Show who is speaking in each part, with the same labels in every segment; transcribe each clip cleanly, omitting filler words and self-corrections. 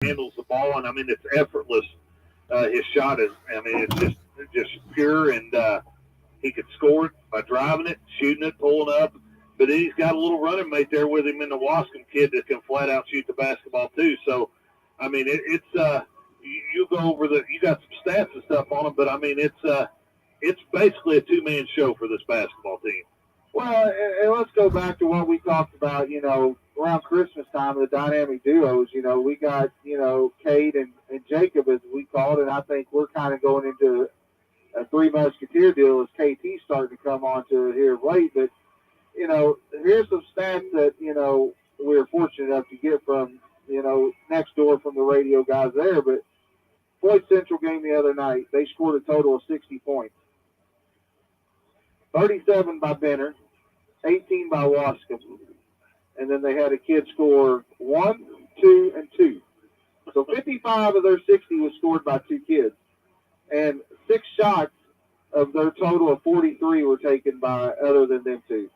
Speaker 1: handles the ball, and I mean it's effortless. His shot is, I mean, it's just pure, and he could score it by driving it, shooting it, pulling up. But then he's got a little running mate there with him in the Wascom kid that can flat out shoot the basketball too. So, I mean, you go over you got some stats and stuff on him, but I mean it's basically a two-man show for this basketball team.
Speaker 2: Well, and let's go back to what we talked about, around Christmas time, the dynamic duos. We got, Cade and Jacob, as we called it. I think we're kind of going into a three musketeer deal as KT's starting to come on to it here of late. But, here's some stats that, we were fortunate enough to get from, next door from the radio guys there. But Floyd Central game the other night, they scored a total of 60 points. 37 by Benner, 18 by Wascom, and then they had a kid score 1, 2, and 2. So 55 of their 60 was scored by two kids, and 6 shots of their total of 43 were taken by other than them two.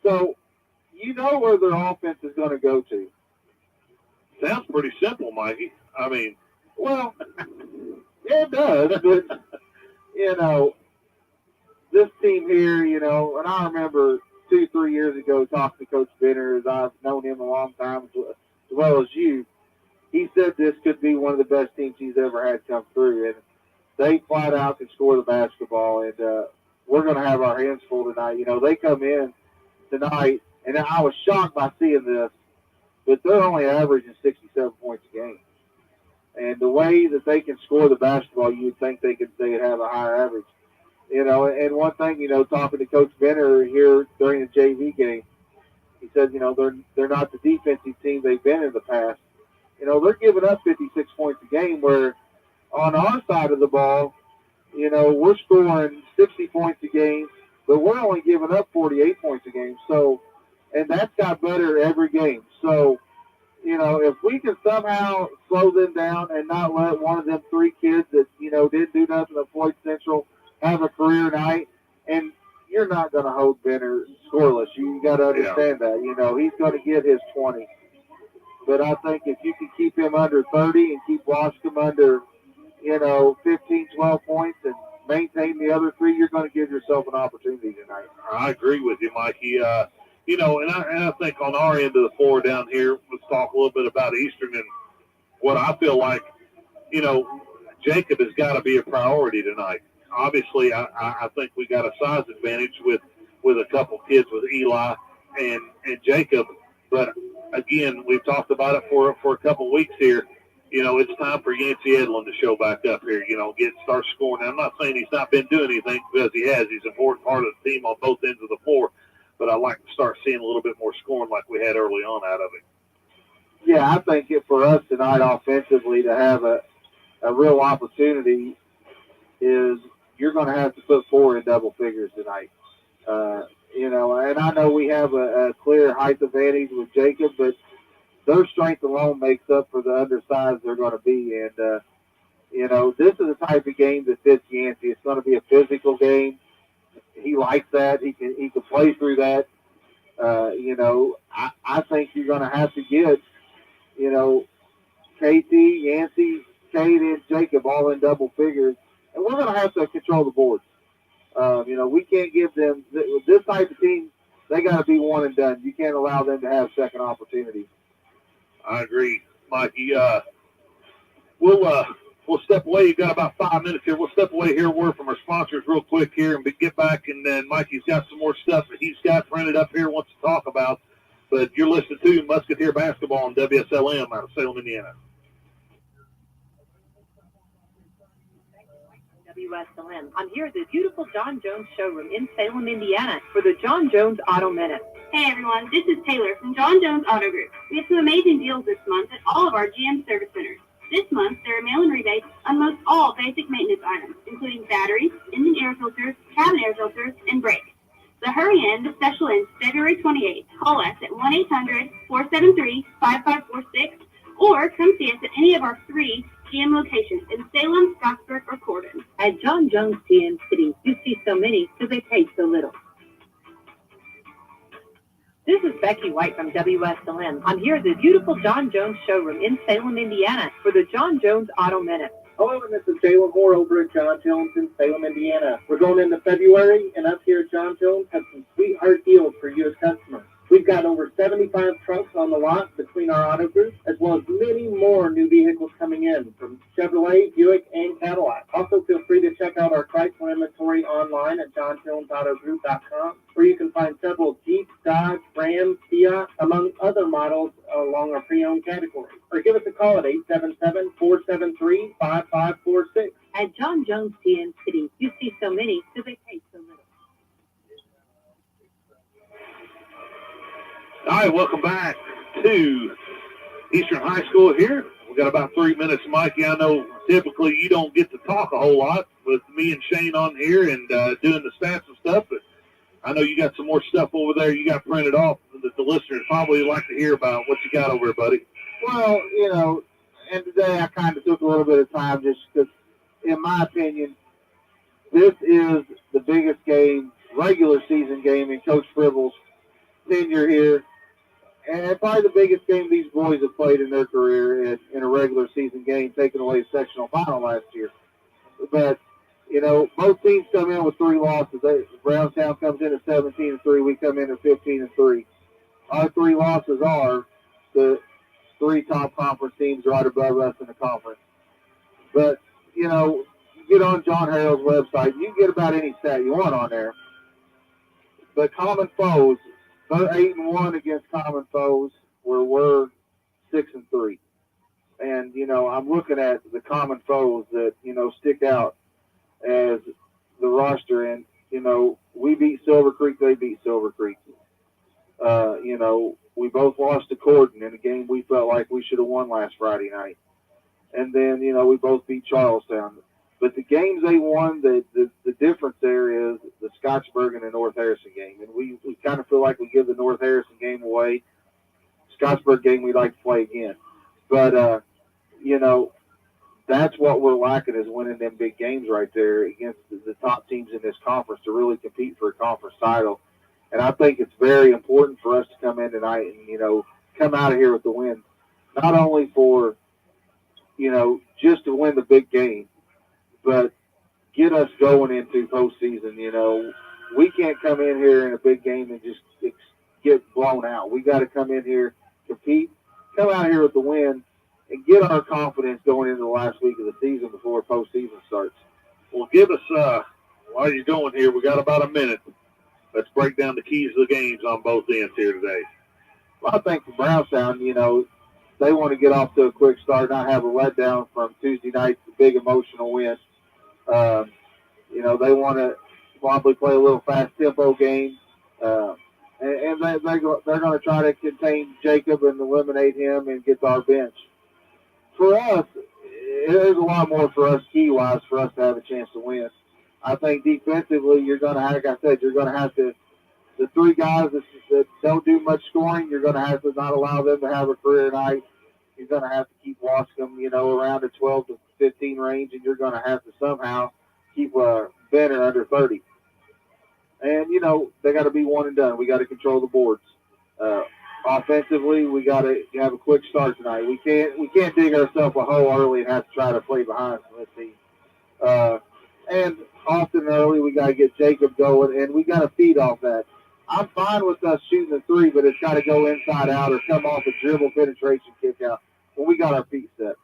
Speaker 2: So you know where their offense is going to go to.
Speaker 1: Sounds pretty simple, Mikey. I mean,
Speaker 2: well, yeah, it does, but this team here, and I remember 2-3 years ago talking to Coach Benner, as I've known him a long time, as well as you. He said this could be one of the best teams he's ever had come through, and they flat out can score the basketball, and we're going to have our hands full tonight. They come in tonight, and I was shocked by seeing this, but they're only averaging 67 points a game. And the way that they can score the basketball, you'd think they'd have a higher average. And one thing, talking to Coach Benner here during the JV game, he said, they're not the defensive team they've been in the past. They're giving up 56 points a game, where on our side of the ball, we're scoring 60 points a game, but we're only giving up 48 points a game. So, and that's got better every game. So, if we can somehow slow them down and not let one of them three kids that, didn't do nothing at Floyd Central have a career night, and you're not going to hold Benner scoreless. You got to understand that. He's going to get his 20. But I think if you can keep him under 30 and keep Wascom under, 15, 12 points and maintain the other three, you're going to give yourself an opportunity tonight.
Speaker 1: I agree with you, Mikey. And I think on our end of the floor down here, let's talk a little bit about Eastern and what I feel like, Jacob has got to be a priority tonight. Obviously, I think we got a size advantage with a couple kids with Eli and Jacob. But, again, we've talked about it for a couple of weeks here. It's time for Yancey Edlin to show back up here, start scoring. Now, I'm not saying he's not been doing anything, because he has. He's an important part of the team on both ends of the floor. But I'd like to start seeing a little bit more scoring like we had early on out of it.
Speaker 2: Yeah, I think for us tonight offensively to have a real opportunity is you're going to have to put 4 in double figures tonight. And I know we have a clear height advantage with Jacob, but their strength alone makes up for the undersized they're going to be. And, this is the type of game that fits Yancey. It's going to be a physical game. He likes that. He can play through that. I think you're going to have to get, KT, Yancey, Cade, and Jacob all in double figures. And we're going to have to control the boards. We can't give them this type of team. They got to be one and done. You can't allow them to have second opportunities.
Speaker 1: I agree, Mikey. We'll step away. You've got about 5 minutes here. We'll step away here, word from our sponsors real quick here, and get back. And then Mikey's got some more stuff that he's got printed up here, wants to talk about. But you're listening to Musketeer Basketball on WSLM out of Salem, Indiana.
Speaker 3: WSLM. I'm here at the beautiful John Jones showroom in Salem, Indiana for the John Jones Auto Minute.
Speaker 4: Hey everyone, this is Taylor from John Jones Auto Group. We have some amazing deals this month at all of our GM service centers. This month, there are mail-in rebates on most all basic maintenance items, including batteries, engine air filters, cabin air filters, and brakes. So hurry in, the special ends February 28th. Call us at 1-800-473-5546 or come see us at any of our 3 GM locations in Salem, Scottsburg, or Corden.
Speaker 3: At John Jones GM City, you see so many because they pay so little. This is Becky White from WSLM. I'm here at the beautiful John Jones showroom in Salem, Indiana for the John Jones Auto Minute.
Speaker 2: Hello, and this is Jalen Moore over at John Jones in Salem, Indiana. We're going into February, and us here at John Jones have some sweetheart deals for you as customers. We've got over 75 trucks on the lot between our auto groups, as well as many more new vehicles coming in from Chevrolet, Buick, and Cadillac. Also, feel free to check out our Chrysler inventory online at johnjonesautogroup.com, where you can find several Jeep, Dodge, Ram, Fiat, among other models along our pre-owned category. Or give us a call at 877-473-5546.
Speaker 3: At John Jones TN City, you see so many, so they pay so little.
Speaker 1: All right, welcome back to Eastern High School here. We got about 3 minutes, Mikey. I know typically you don't get to talk a whole lot with me and Shane on here and doing the stats and stuff, but I know you got some more stuff over there you got printed off that the listeners probably like to hear about. What you got over there, buddy?
Speaker 2: Well, and today I kind of took a little bit of time just because, in my opinion, this is the biggest game, regular season game in Coach Fribble's tenure here, and probably the biggest game these boys have played in their career in a regular season game, taking away the sectional final last year. But, both teams come in with 3 losses. Brownstown comes in at 17-3. We come in at 15-3. Our 3 losses are the 3 top conference teams right above us in the conference. But, you get on John Harrell's website, you can get about any stat you want on there. But common foes, they're 8-1 against common foes, where we're 6-3. And, I'm looking at the common foes that, stick out as the roster. And, we beat Silver Creek, they beat Silver Creek. We both lost to Corden in a game we felt like we should have won last Friday night. And then, we both beat Charlestown. But the games they won, the difference there is the Scottsburg and the North Harrison game. And we kind of feel like we give the North Harrison game away. Scottsburg game we'd like to play again. But, that's what we're lacking, is winning them big games right there against the top teams in this conference to really compete for a conference title. And I think it's very important for us to come in tonight and, come out of here with the win. Not only for, just to win the big game, but get us going into postseason. We can't come in here in a big game and just get blown out. We got to come in here, compete, come out here with the win, and get our confidence going into the last week of the season before postseason starts.
Speaker 1: Well, give us, while you're going here, we got about a minute. Let's break down the keys to the games on both ends here today.
Speaker 2: Well, I think for Brownstown, they want to get off to a quick start, not have a letdown from Tuesday night's big emotional win. They want to probably play a little fast tempo game, and they're going to try to contain Jacob and eliminate him and get to our bench. For us, there's a lot more for us key-wise for us to have a chance to win. I think defensively, you're going to have, like I said, you're going to have to, the 3 guys that don't do much scoring, you're going to have to not allow them to have a career night. You're going to have to keep watching them, around the 12 to 15 range, and you're going to have to somehow keep Benner under 30. And, they got to be one and done. We got to control the boards. Offensively, we got to have a quick start tonight. We can't dig ourselves a hole early and have to try to play behind some of this team. And often early, we got to get Jacob going, and we got to feed off that. I'm fine with us shooting the 3, but it's got to go inside out or come off a dribble penetration kick out when we got our feet set.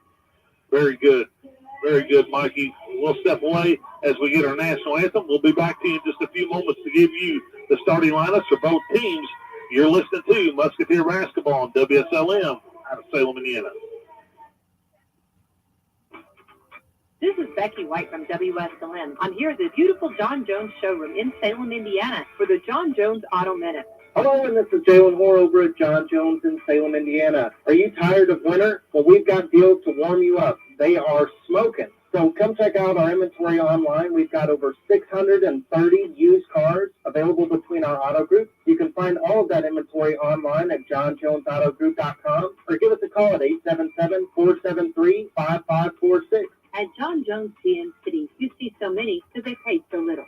Speaker 1: Very good. Very good, Mikey. We'll step away as we get our national anthem. We'll be back to you in just a few moments to give you the starting lineups for both teams. You're listening to Musketeer Basketball on WSLM out of Salem, Indiana.
Speaker 3: This is Becky White from WSLM. I'm here at the beautiful John Jones showroom in Salem, Indiana for the John Jones Auto Minute.
Speaker 2: Hello, and this is Jalen Moore over at John Jones in Salem, Indiana. Are you tired of winter? Well, we've got deals to warm you up. They are smoking. So come check out our inventory online. We've got over 630 used cars available between our auto groups. You can find all of that inventory online at johnjonesautogroup.com or give us a call at 877-473-5546.
Speaker 3: At John Jones TN City, you see so many, so they pay so little.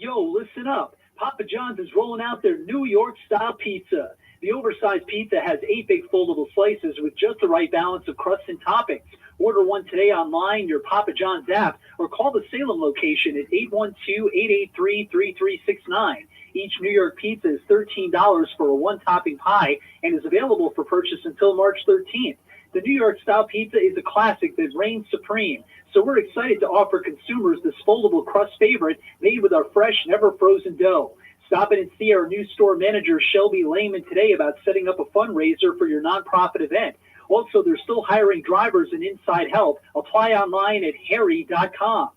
Speaker 5: Yo, listen up. Papa John's is rolling out their New York-style pizza. The oversized pizza has 8 big foldable slices with just the right balance of crust and toppings. Order one today online, your Papa John's app, or call the Salem location at 812-883-3369. Each New York pizza is $13 for a one-topping pie and is available for purchase until March 13th. The New York-style pizza is a classic that reigns supreme, so we're excited to offer consumers this foldable crust favorite made with our fresh, never-frozen dough. Stop in and see our new store manager, Shelby Lehman, today about setting up a fundraiser for your nonprofit event. Also, they're still hiring drivers and inside help. Apply online at harry.com,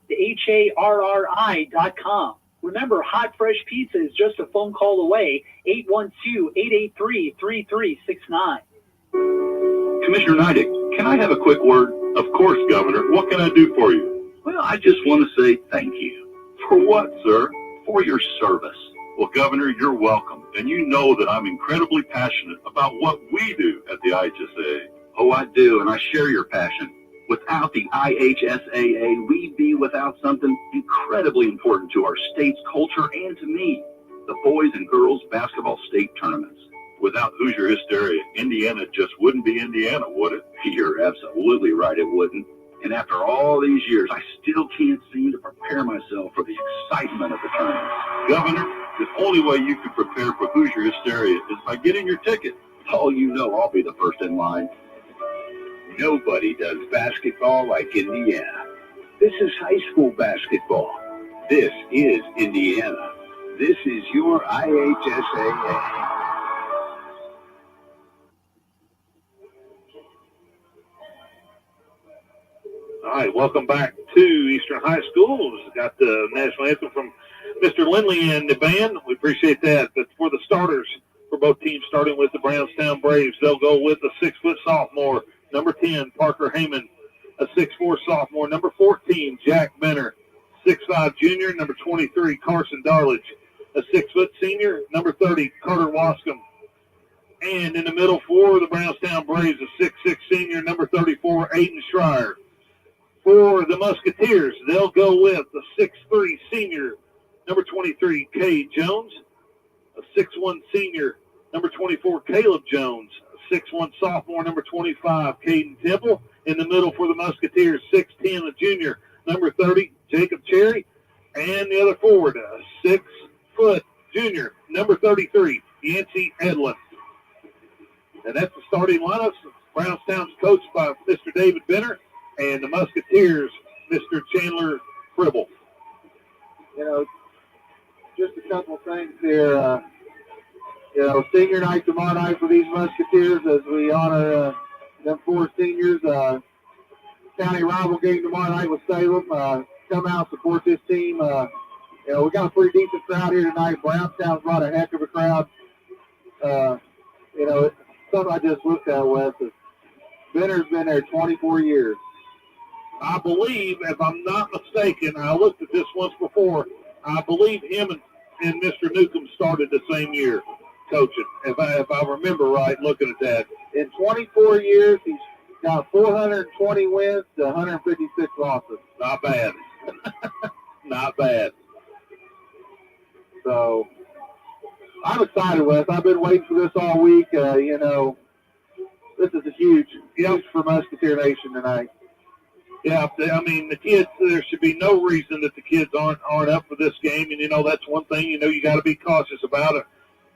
Speaker 5: HARRI.com. Remember, hot, fresh pizza is just a phone call away, 812-883-3369.
Speaker 6: Commissioner Neidig, can I have a quick word?
Speaker 1: Of course, Governor. What can I do for you?
Speaker 6: Well, I just want to say thank you.
Speaker 1: For what, sir?
Speaker 6: For your service.
Speaker 1: Well, Governor, you're welcome. And you know that I'm incredibly passionate about what we do at the IHSA.
Speaker 6: Oh, I do, and I share your passion. Without the IHSAA, we'd be without something incredibly important to our state's culture and to me, the boys and girls basketball state tournaments.
Speaker 1: Without Hoosier Hysteria, Indiana just wouldn't be Indiana, would it?
Speaker 6: You're absolutely right, it wouldn't. And after all these years, I still can't seem to prepare myself for the excitement of the tournament.
Speaker 1: Governor, the only way you can prepare for Hoosier Hysteria is by getting your ticket.
Speaker 6: Oh, you know I'll be the first in line. Nobody does basketball like Indiana. This is high school basketball. This is Indiana. This is your IHSAA.
Speaker 1: All right, welcome back to Eastern High School. We've got the national anthem from Mr. Lindley and the band. We appreciate that. But for the starters, for both teams, starting with the Brownstown Braves, they'll go with a 6-foot sophomore, number 10, Parker Heyman, a 6'4 sophomore, number 14, Jack Benner, 6'5 junior, number 23, Carson Darledge, a 6-foot senior, number 30, Carter Wascom. And in the middle for the Brownstown Braves, a 6'6 senior, number 34, Aiden Schreier. For the Musketeers, they'll go with the 6'3 senior, number 23, Cade Jones, a 6'1 senior, number 24, Caleb Jones, a 6'1 sophomore, number 25, Caden Temple. In the middle for the Musketeers, 6'10, a junior, number 30, Jacob Cherry. And the other forward, a 6-foot junior, number 33, Yancey Edlin. And that's the starting lineup. Brownstown's coached by Mr. David Benner, and the Musketeers, Mr. Chandler Fribble.
Speaker 2: You know, just a couple things here. Senior night tomorrow night for these Musketeers as we honor them 4 seniors. County rival game tomorrow night with Salem. Come out, support this team. We got a pretty decent crowd here tonight. Brownstown's brought a heck of a crowd. Something I just looked at, Wes, is Benner's been there 24 years.
Speaker 1: I believe, if I'm not mistaken, I looked at this once before, I believe him and Mr. Newcomb started the same year coaching, if I remember right, looking at that.
Speaker 2: In 24 years, he's got 420 wins to 156 losses.
Speaker 1: Not bad. Not bad.
Speaker 2: So, I'm excited, Wes. I've been waiting for this all week. This is a huge for Musketeer Nation tonight.
Speaker 1: Yeah, I mean, the kids, there should be no reason that the kids aren't up for this game. And, that's one thing, you got to be cautious about it.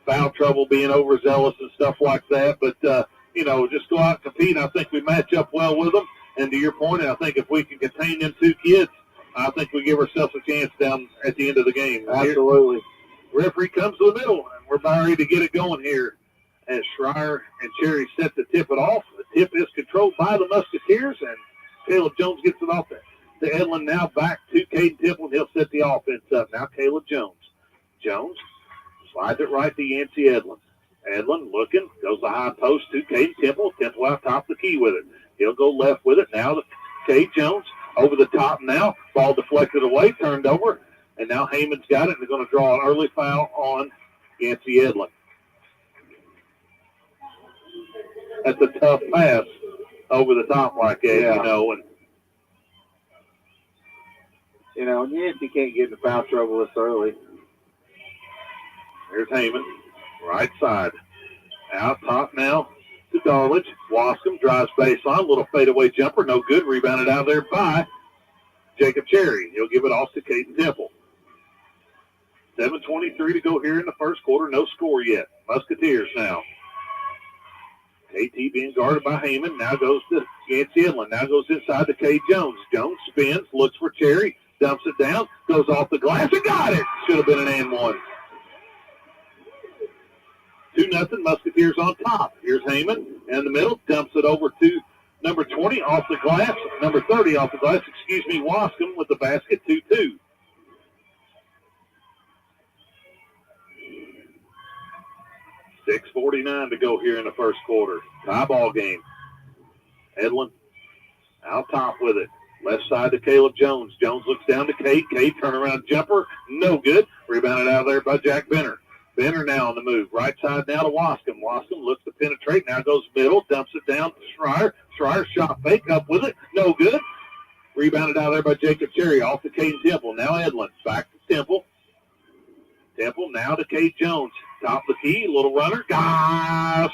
Speaker 1: Foul trouble, being overzealous and stuff like that. But, just go out and compete. I think we match up well with them. And to your point, I think if we can contain them 2 kids, I think we give ourselves a chance down at the end of the game.
Speaker 2: Absolutely.
Speaker 1: Here, referee comes to the middle, and we're about ready to get it going here as Schreier and Cherry set to tip it off. The tip is controlled by the Musketeers, and Caleb Jones gets it off to Edlin. Now back to Caden Temple, and he'll set the offense up. Now Caleb Jones. Jones slides it right to Yancey Edlin. Edlin looking, goes the high post to Caden Temple. Temple out top the key with it. He'll go left with it. Now to Cade Jones over the top now. Ball deflected away, turned over, and now Heyman's got it, and they're going to draw an early foul on Yancey Edlin. That's a tough pass over the top like that, and
Speaker 2: Yancey can't get into foul trouble this early.
Speaker 1: Here's Heyman, right side. Out top now to Darledge. Wascom drives baseline, little fadeaway jumper, no good. Rebounded out of there by Jacob Cherry. He'll give it off to Caden Temple. 7:23 to go here in the first quarter. No score yet. Musketeers now. KT being guarded by Heyman. Now goes to Yancey Edlin. Now goes inside to Kay Jones. Jones spins, looks for Cherry, dumps it down, goes off the glass and got it. Should have been an and one. 2-0 Musketeers on top. Here's Heyman in the middle, dumps it over to number 20 off the glass, number 30 off the glass, Wascom with the basket, 2-2. $6:49 to go here in the first quarter. Tie ball game. Edlin out top with it. Left side to Caleb Jones. Jones looks down to Kate. Kate turnaround jumper. No good. Rebounded out of there by Jack Benner. Benner now on the move. Right side now to Wascom. Wascom looks to penetrate. Now goes middle. Dumps it down to Schreier. Schreier shot fake up with it. No good. Rebounded out of there by Jacob Cherry. Off to Caden Temple. Now Edlin. Back to Temple. Temple now to Kate Jones. Top of the key. Little runner.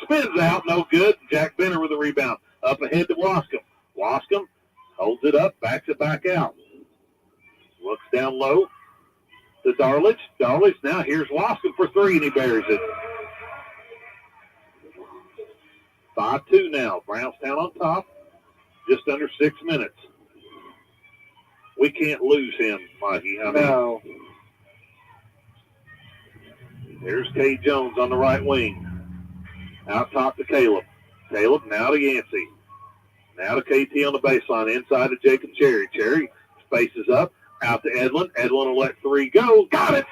Speaker 1: Spins out. No good. Jack Benner with the rebound. Up ahead to Wascom. Wascom holds it up. Backs it back out. Looks down low to Darledge. Darledge now. Here's Wascom for three, and he buries it. 5-2 now. Brownstown on top. Just under 6 minutes. We can't lose him, Mikey.
Speaker 2: No.
Speaker 1: There's Kay Jones on the right wing. Out top to Caleb. Caleb now to Yancey. Now to KT on the baseline. Inside to Jacob Cherry. Cherry spaces up. Out to Edlin. Edlin will let three go. Got it!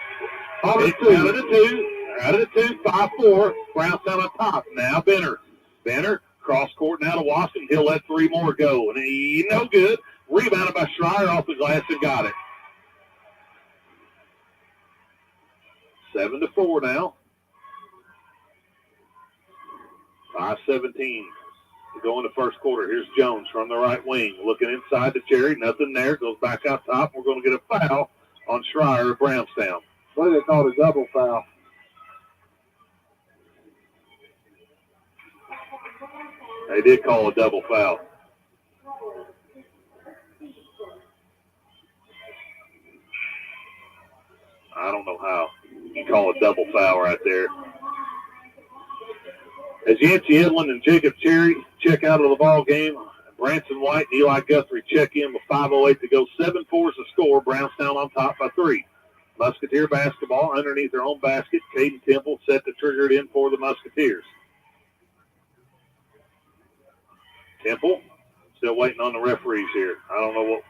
Speaker 1: Out of the two. 5-4. Brownstown on top. Now Benner. Benner, cross court now to Wascom. He'll let three more go. And he no good. Rebounded by Schreier off the glass and got it. 7-4 now. 5:17 to go in the first quarter. Here's Jones from the right wing. Looking inside to Cherry. Nothing there. Goes back out top. We're going to get a foul on Schreier at Brownstown.
Speaker 2: What do they call it? A double foul.
Speaker 1: They did call a double foul. I don't know how. You call a double foul right there. As Yancey Edlin and Jacob Cherry check out of the ball game, Branson White and Eli Guthrie check in with 5:08 to go. 7-4 is the score. Brownstown on top by 3. Musketeer basketball underneath their own basket. Caden Temple set to trigger it in for the Musketeers. Temple still waiting on the referees here. I don't know what.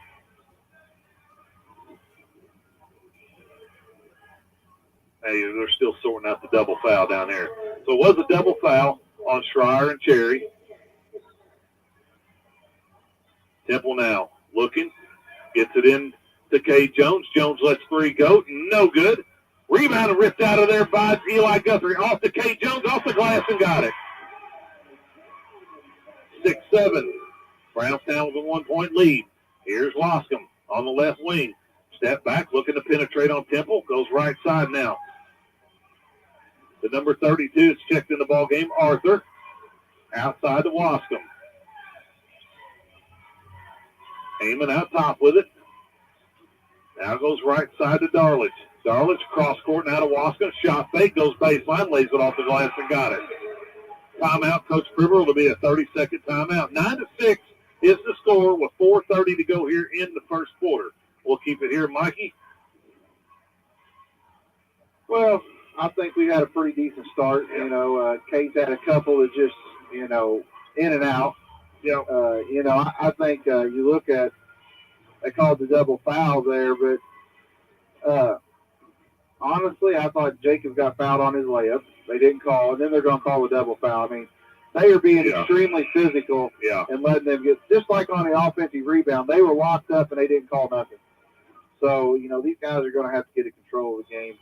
Speaker 1: Hey, they're still sorting out the double foul down there. So it was a double foul on Schreier and Cherry. Temple now looking. Gets it in to Kay Jones. Jones lets three go. No good. Rebound and ripped out of there by Eli Guthrie. Off to Kay Jones. Off the glass and got it. 6-7. Brownstown with a 1-point lead. Here's Wascom on the left wing. Step back, looking to penetrate on Temple. Goes right side now. The number 32 is checked in the ball game. Arthur outside to Wascom. Heyman out top with it. Now goes right side to Darledge. Darledge cross court now to Wascom. Shot fake, goes baseline, lays it off the glass and got it. Timeout, Coach Priver. It'll be a 30-second timeout. 9-6 is the score with 4:30 to go here in the first quarter. We'll keep it here, Mikey.
Speaker 2: Well, I think we had a pretty decent start. You know, Kate's had a couple of just, in and out.
Speaker 1: Yeah.
Speaker 2: I think you look at, they called the double foul there, but honestly, I thought Jacob got fouled on his layup. They didn't call, and then they're going to call a double foul. I mean, they are being extremely physical and letting them get, just like on the offensive rebound, they were locked up and they didn't call nothing. So, these guys are going to have to get in control of the game.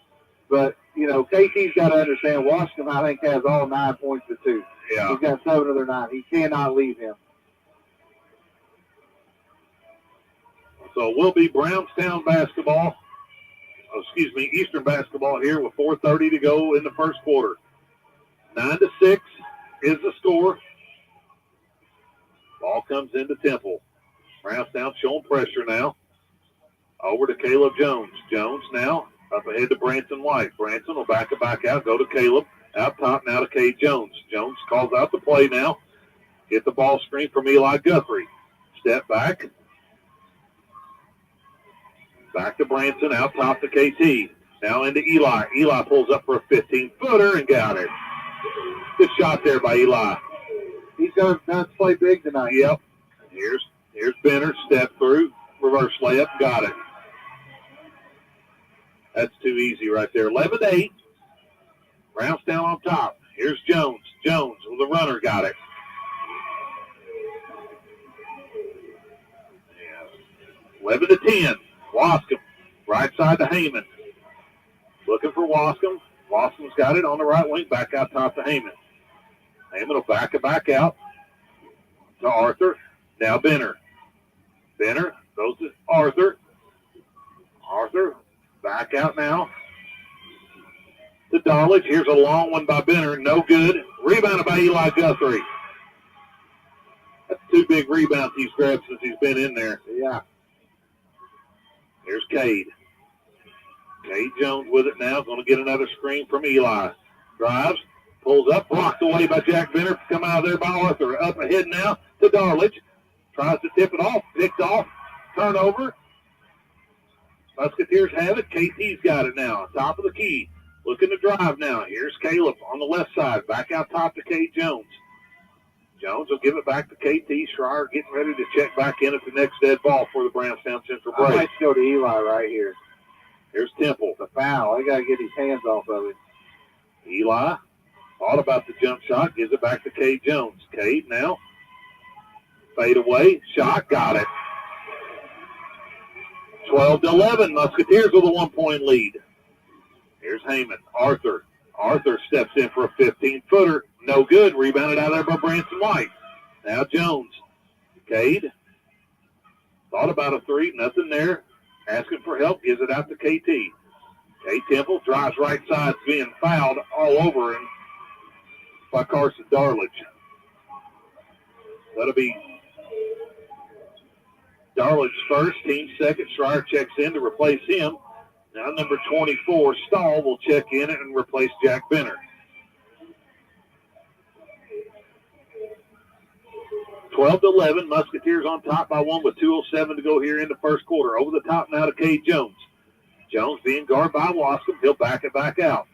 Speaker 2: But, KT's got to understand, Washington, I think, has all 9 points to 2.
Speaker 1: Yeah.
Speaker 2: He's got 7 of their 9. He cannot leave him.
Speaker 1: So it will be Brownstown basketball Eastern basketball here with 4:30 to go in the first quarter. 9-6 is the score. Ball comes into Temple. Brownstown showing pressure now. Over to Caleb Jones. Jones now up ahead to Branson White. Branson will back out, go to Caleb. Out top now to Cade Jones. Jones calls out the play now. Get the ball screen from Eli Guthrie. Step back. Back to Branson, out top to KT. Now into Eli. Eli pulls up for a 15-footer and got it. Good shot there by Eli.
Speaker 2: He's going to play big tonight.
Speaker 1: Yep. Here's Benner, step through, reverse layup, got it. That's too easy right there. 11-8. Brownstown on top. Here's Jones. Jones with the runner, got it. 11-10. Wascom, right side to Heyman. Looking for Wascom. Wascom's got it on the right wing, back out top to Heyman. Heyman will back out to Arthur. Now Benner. Benner goes to Arthur. Arthur back out now to Darledge. Here's a long one by Benner. No good. Rebounded by Eli Guthrie. That's 2 big rebounds he's grabbed since he's been in there.
Speaker 2: Yeah.
Speaker 1: Here's Cade. Cade Jones with it now. Going to get another screen from Eli. Drives. Pulls up. Blocked away by Jack Benner. Come out of there by Arthur. Up ahead now to Darledge. Tries to tip it off. Picked off. Turnover. Musketeers have it. KT's got it now. Top of the key. Looking to drive now. Here's Caleb on the left side. Back out top to Cade Jones. Jones will give it back to KT. Schreier getting ready to check back in at the next dead ball for the Brownstown Central break.
Speaker 2: I might go to Eli right here.
Speaker 1: Here's Temple.
Speaker 2: The foul. They got to get his hands off of it.
Speaker 1: Eli thought about the jump shot. Gives it back to Cade Jones. Cade now. Fade away. Shot. Got it. 12-11. Musketeers with a 1-point lead. Here's Heyman. Arthur. Arthur steps in for a 15-footer. No good. Rebounded out there by Branson White. Now Jones. Cade. Thought about a 3. Nothing there. Asking for help. Gives it out to KT. K. Temple drives right side. Being fouled all over him by Carson Darledge. That'll be Darledge's first. Team second. Schreier checks in to replace him. Now number 24, Stahl, will check in and replace Jack Benner. 12-11, Musketeers on top by 1 with 2:07 to go here in the first quarter. Over the top now to Cade Jones. Jones being guarded by Wascom. He'll back it back out.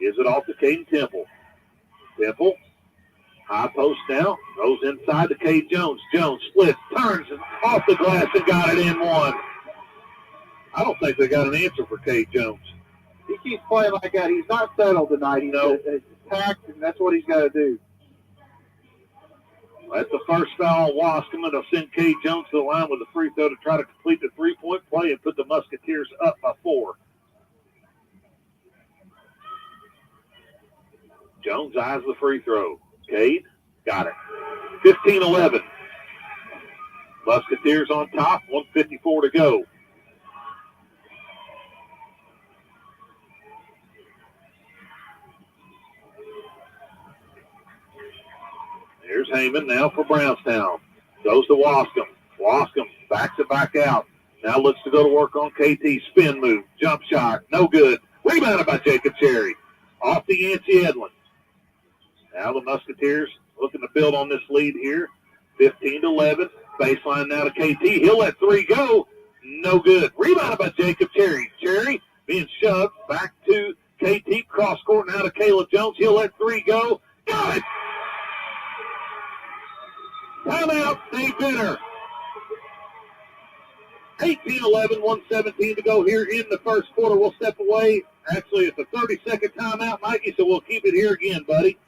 Speaker 1: Gives it off to Caden Temple. Temple, high post now, goes inside to Cade Jones. Jones splits, turns off the glass and got it in one. I don't think they got an answer for Cade Jones.
Speaker 2: He keeps playing like that. He's not settled tonight. He's attacked, and that's what he's got to do.
Speaker 1: That's the first foul on Wascom, and they'll send Cade Jones to the line with a free throw to try to complete the 3-point play and put the Musketeers up by 4. Jones eyes the free throw. Cade got it. 15-11. Musketeers on top, 1:54 to go. Here's Heyman now for Brownstown. Goes to Wascom. Wascom backs it back out. Now looks to go to work on KT. Spin move. Jump shot. No good. Rebounded by Jacob Cherry. Off to Yancey Edlin. Now the Musketeers looking to build on this lead here. 15-11. Baseline now to KT. He'll let 3 go. No good. Rebounded by Jacob Cherry. Cherry being shoved back to KT. Cross court now to Caleb Jones. He'll let 3 go. Got it. Timeout, Dave Benner. 18-11, 1:17 to go here in the first quarter. We'll step away. Actually, it's a 30-second timeout, Mikey, so we'll keep it here again, buddy.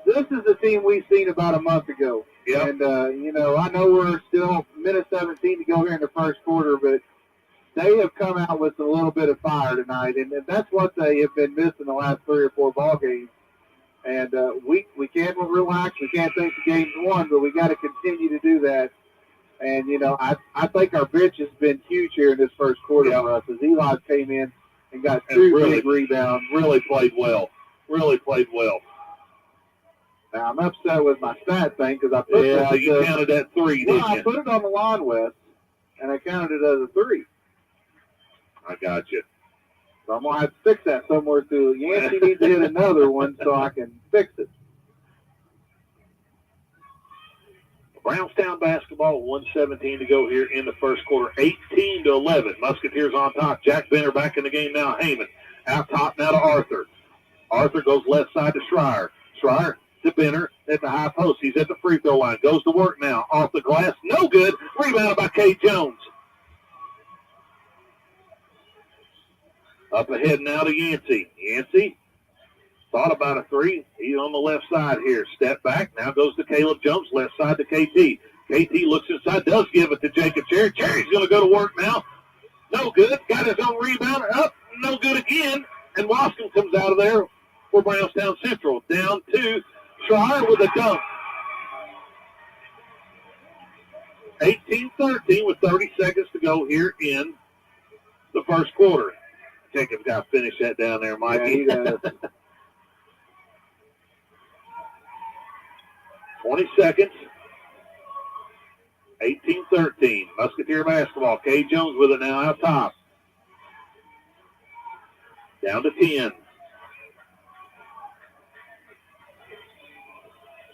Speaker 2: This is the team we've seen about a month ago.
Speaker 1: Yep.
Speaker 2: And, I know we're still minute 17 to go here in the first quarter, but they have come out with a little bit of fire tonight, and that's what they have been missing the last 3 or 4 ball games. And we can't relax. We can't think the game's won, but we got to continue to do that. And, you know, I think our bench has been huge here in this first quarter for us as Eli came in and got two big rebounds.
Speaker 1: Really played well. Really played well.
Speaker 2: Now, I'm upset with my stat thing because I put
Speaker 1: you counted that 3, didn't you?
Speaker 2: I put it on the line, Wes, and I counted it as a 3.
Speaker 1: I got you.
Speaker 2: So I'm going to have to fix that somewhere too. Yancey needs to hit another one so I can fix it.
Speaker 1: Brownstown basketball, 1:17 to go here in the first quarter. 18-11. Musketeers on top. Jack Benner back in the game now. Heyman out top now to Arthur. Arthur goes left side to Schreier. Schreier to Benner at the high post. He's at the free throw line. Goes to work now. Off the glass. No good. Rebounded by Cade Jones. Up ahead now to Yancey. Yancey thought about a 3. He's on the left side here. Step back. Now goes to Caleb Jones. Left side to KT. KT looks inside. Does give it to Jacob Cherry. Cherry's going to go to work now. No good. Got his own rebound. Up. No good again. And Wascom comes out of there for Brownstown Central. Down to Schreier with a dunk. 18-13 with 30 seconds to go here in the first quarter. Jacob's got to finish that down there, Mikey.
Speaker 2: Yeah, he does.
Speaker 1: 20 seconds. 18-13. Musketeer basketball. Cade Jones with it now out top. Down to 10.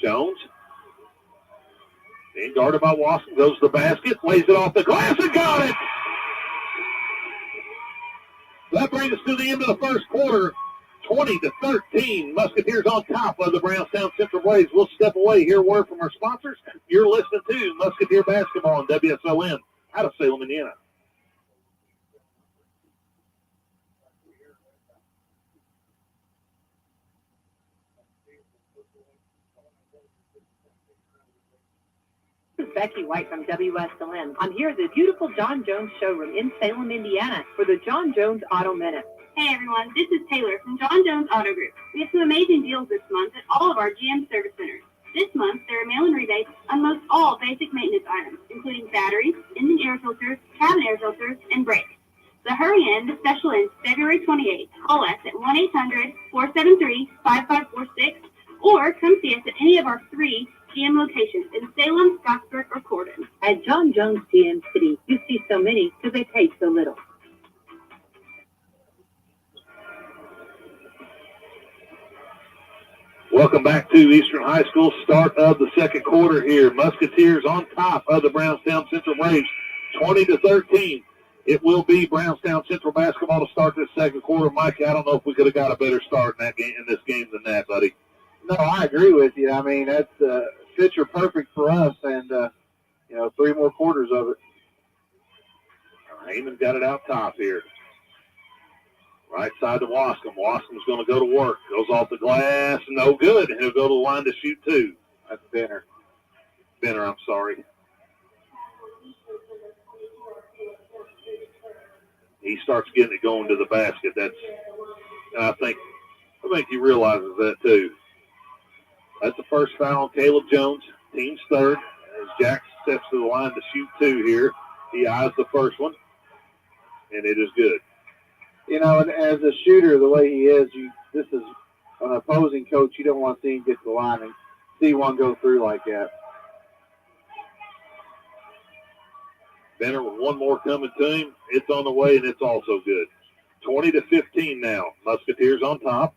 Speaker 1: Jones. Being guarded by Wasson. Goes to the basket. Lays it off the glass and got it. That brings us to the end of the first quarter. 20-13. Musketeers on top of the Brownstown Central Blaze. We'll step away, hear word from our sponsors. You're listening to Musketeer Basketball on WSLM out of Salem, Indiana.
Speaker 3: This is Becky White from WSLM. I'm here at the beautiful John Jones showroom in Salem, Indiana for the John Jones Auto Minute.
Speaker 4: Hey everyone, this is Taylor from John Jones Auto Group. We have some amazing deals this month at all of our GM service centers. This month, there are mail-in rebates on most all basic maintenance items, including batteries, engine air filters, cabin air filters, and brakes. So hurry in, the special ends February 28th. Call us at 1-800-473-5546 or come see us at any of our 3 GM locations in Salem, Scottsburg, or Corden.
Speaker 3: At John Jones GM City, you see so many because they pay so little.
Speaker 1: Welcome back to Eastern High School. Start of the second quarter here. Musketeers on top of the Brownstown Central Braves, 20-13. It will be Brownstown Central basketball to start this second quarter. Mike, I don't know if we could have got a better start in this game than that, buddy.
Speaker 2: No, I agree with you. I mean, that's picture perfect for us, and 3 more quarters of it.
Speaker 1: Heyman got it out top here. Right side to Wascom. Wascom's going to go to work. Goes off the glass. No good. He'll go to the line to shoot 2.
Speaker 2: That's Benner.
Speaker 1: I'm sorry. He starts getting it going to the basket. I think he realizes that too. That's the first foul on Caleb Jones. Team's third. As Jack steps to the line to shoot 2 here. He eyes the first one, and it is good.
Speaker 2: And as a shooter, the way he is, this is an opposing coach. You don't want to see him get to the line and see one go through like that.
Speaker 1: Benner with one more coming to him. It's on the way, and it's also good. 20-15 now. Musketeers on top.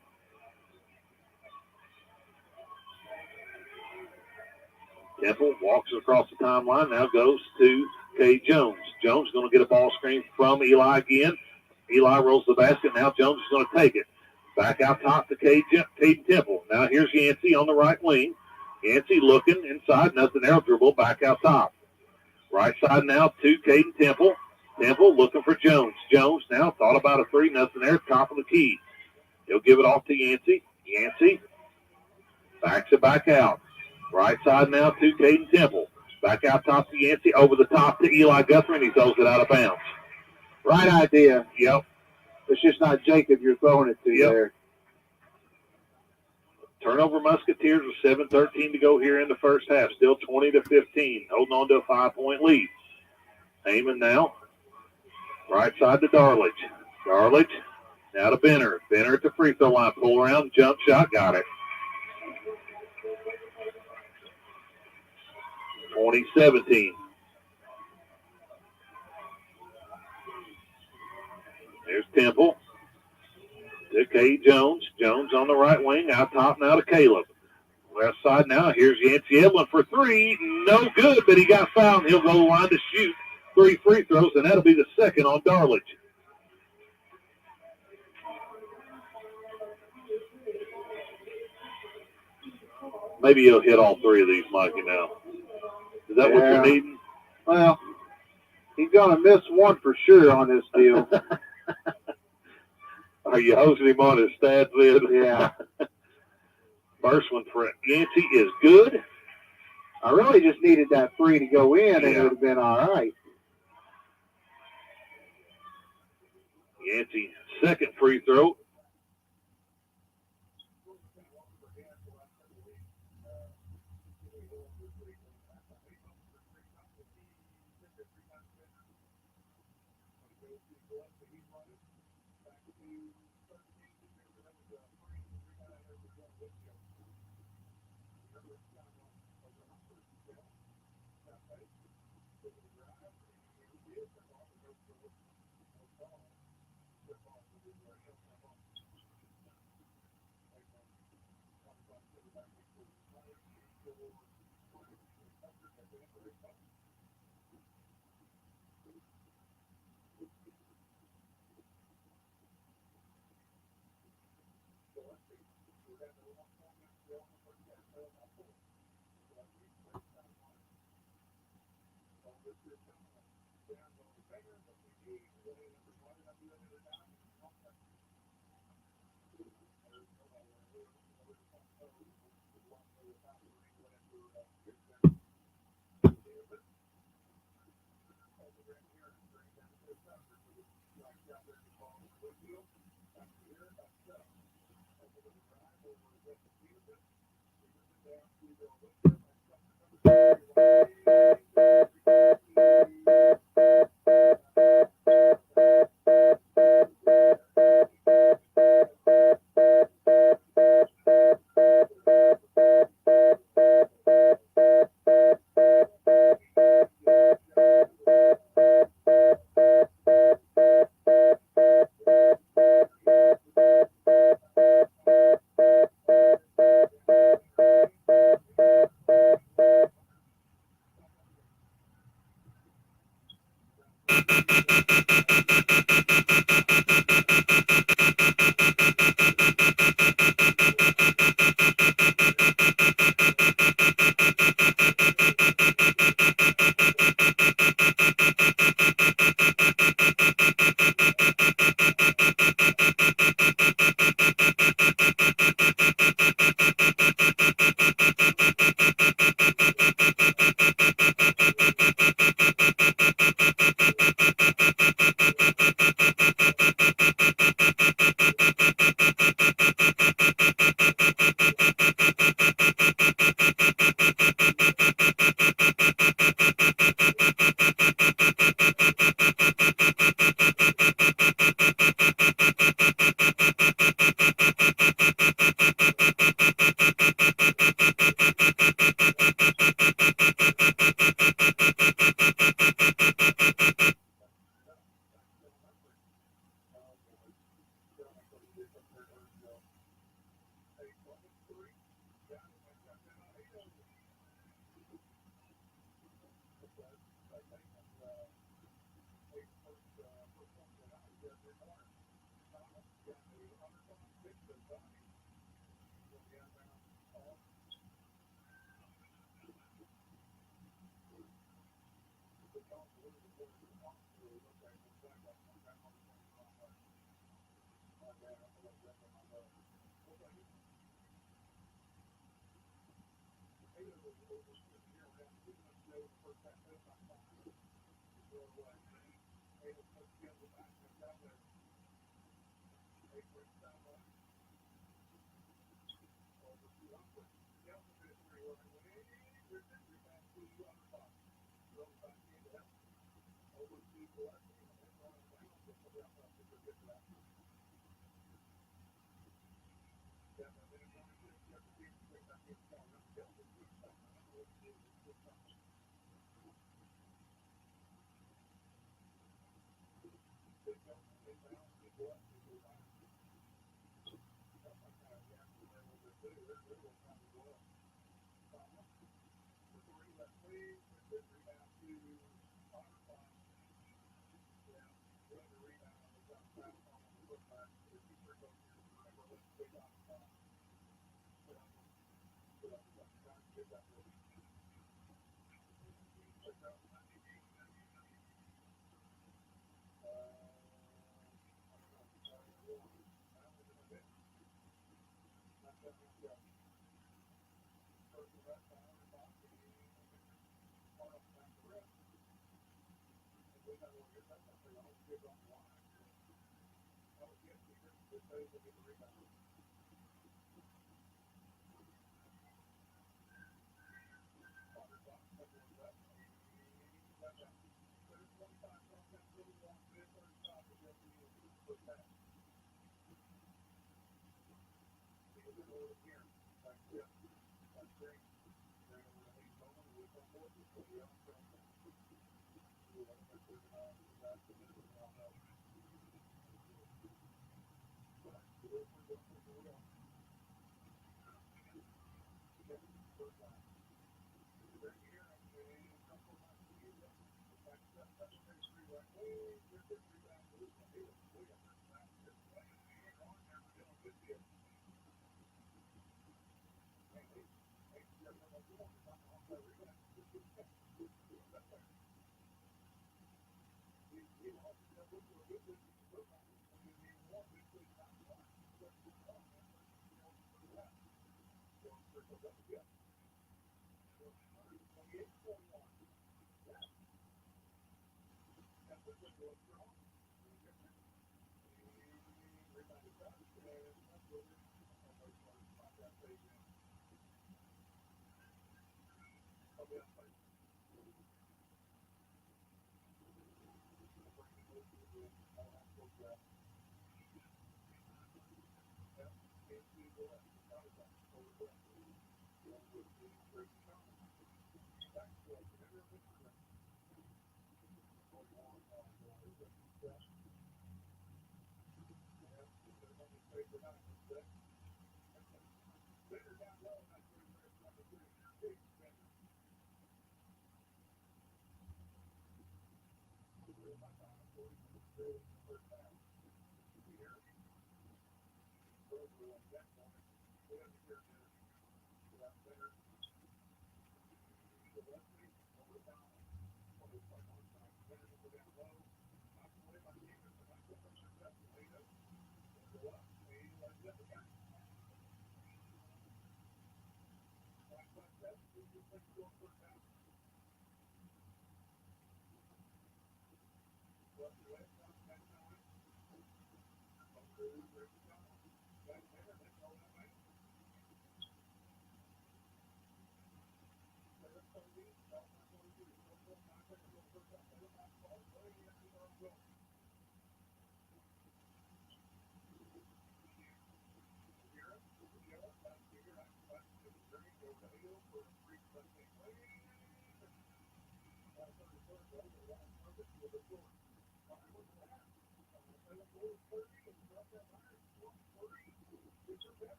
Speaker 1: Temple walks across the timeline. Now goes to Cade Jones. Jones is going to get a ball screen from Eli again. Eli rolls the basket. Now Jones is going to take it. Back out top to Cade Temple. Now here's Yancey on the right wing. Yancey looking inside. Nothing there. Dribble back out top. Right side now to Caden Temple. Temple looking for Jones. Jones now thought about a 3. Nothing there. Top of the key. He'll give it off to Yancey. Yancey backs it back out. Right side now to Caden Temple. Back out top to Yancey. Over the top to Eli Guthrie, and he throws it out of bounds.
Speaker 2: Right idea.
Speaker 1: Yep.
Speaker 2: It's just not Jacob you're throwing it to there.
Speaker 1: Turnover Musketeers with 7:13 to go here in the first half. Still 20-15, holding on to a 5-point lead. Heyman now. Right side to Darledge. Darledge now to Benner. Benner at the free throw line. Pull around, jump shot, got it. 20-17. There's Temple. To K. Jones. Jones on the right wing. Out top now to Caleb. Left side now. Here's Yancey Evelyn for three. No good, but he got fouled. He'll go to the line to shoot 3 free throws, and that'll be the second on Darledge. Maybe he'll hit all 3 of these, Mikey, now. Is that what you're needing?
Speaker 2: Well, he's going to miss one for sure on this deal.
Speaker 1: Are you hosting him on his stats then?
Speaker 2: Yeah.
Speaker 1: First one for Yancey is good.
Speaker 2: I really just needed that 3 to go in, and it would have been all right.
Speaker 1: Yancey, second free throw.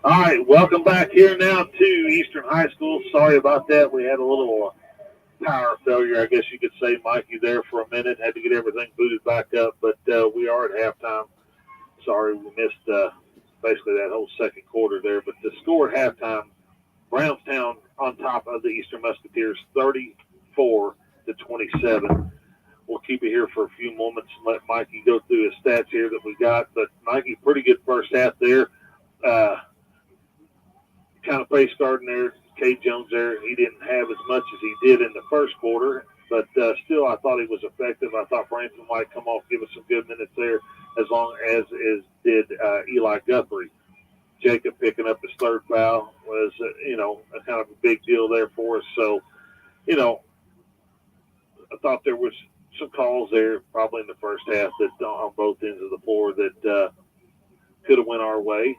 Speaker 1: All right, welcome back here now to Eastern High School. Sorry about that. We had a little power failure, I guess you could say, Mikey, there for a minute. Had to get everything booted back up, but we are at halftime. Sorry, we missed basically that whole second quarter there. But the score at halftime, Brownstown on top of the Eastern Musketeers, 34-27. We'll keep it here for a few moments and let Mikey go through his stats here that we got. But Mikey, pretty good first half there. kind of face guarding there. Cade Jones there, he didn't have as much as he did in the first quarter, but still I thought he was effective. I thought Branson might come off, give us some good minutes there, as long as did Eli Guthrie. Jacob picking up his third foul was, a kind of a big deal there for us. So, I thought there was some calls there probably in the first half that on both ends of the floor that could have went our way,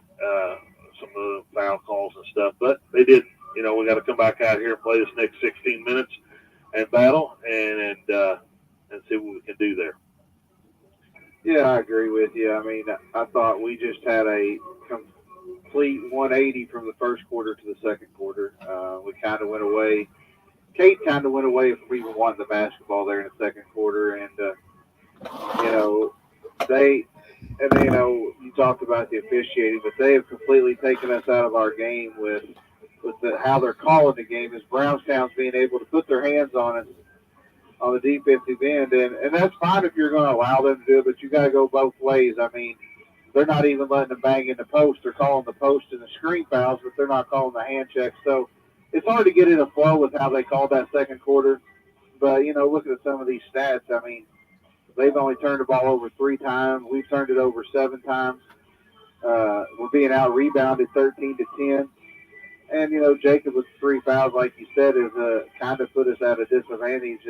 Speaker 1: some of the foul calls and stuff, but they didn't. We got to come back out here and play this next 16 minutes and battle and see what we can do there.
Speaker 2: Yeah, I agree with you. I mean, I thought we just had a complete 180 from the first quarter to the second quarter. We kind of went away. Kate kind of went away from even wanting the basketball there in the second quarter. And, you talked about the officiating, but they have completely taken us out of our game with how they're calling the game, is Brownstown's being able to put their hands on us on the defensive end. And that's fine if you're going to allow them to do it, but you got to go both ways. I mean, they're not even letting them bang in the post. They're calling the post and the screen fouls, but they're not calling the hand checks. So it's hard to get in a flow with how they called that second quarter. But, looking at some of these stats, I mean, they've only turned the ball over 3 times. We've turned it over 7 times. We're being out-rebounded 13-10. And, Jacob with 3 fouls, like you said, is kind of put us at a disadvantage.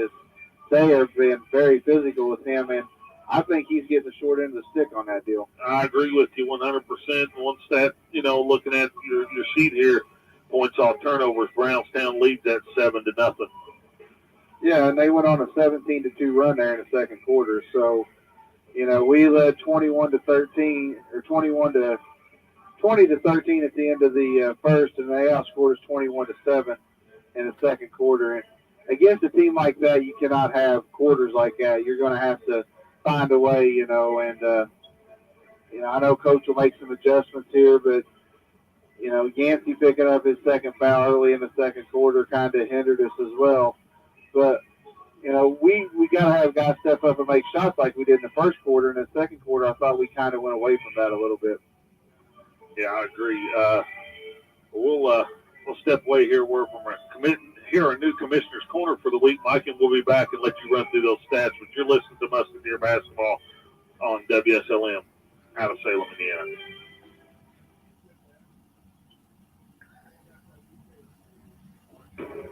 Speaker 2: They have been very physical with him, and I think he's getting the short end of the stick on that deal.
Speaker 1: I agree with you 100%. One stat, looking at your sheet here, points off turnovers, Brownstown leads at 7-0.
Speaker 2: Yeah, and they went on a 17-2 run there in the second quarter. So, we led 21-13 or 20-13 at the end of the first, and they outscored us 21-7 in the second quarter. And against a team like that, you cannot have quarters like that. You're going to have to find a way, and I know Coach will make some adjustments here, but Yancey picking up his second foul early in the second quarter kind of hindered us as well. But we got to have guys step up and make shots like we did in the first quarter. In the second quarter, I thought we kind of went away from that a little bit.
Speaker 1: Yeah, I agree. We'll step away here. We're our new commissioner's corner for the week, Mike, and we'll be back and let you run through those stats. But you're listening to Musketeer Basketball on WSLM out of Salem, Indiana.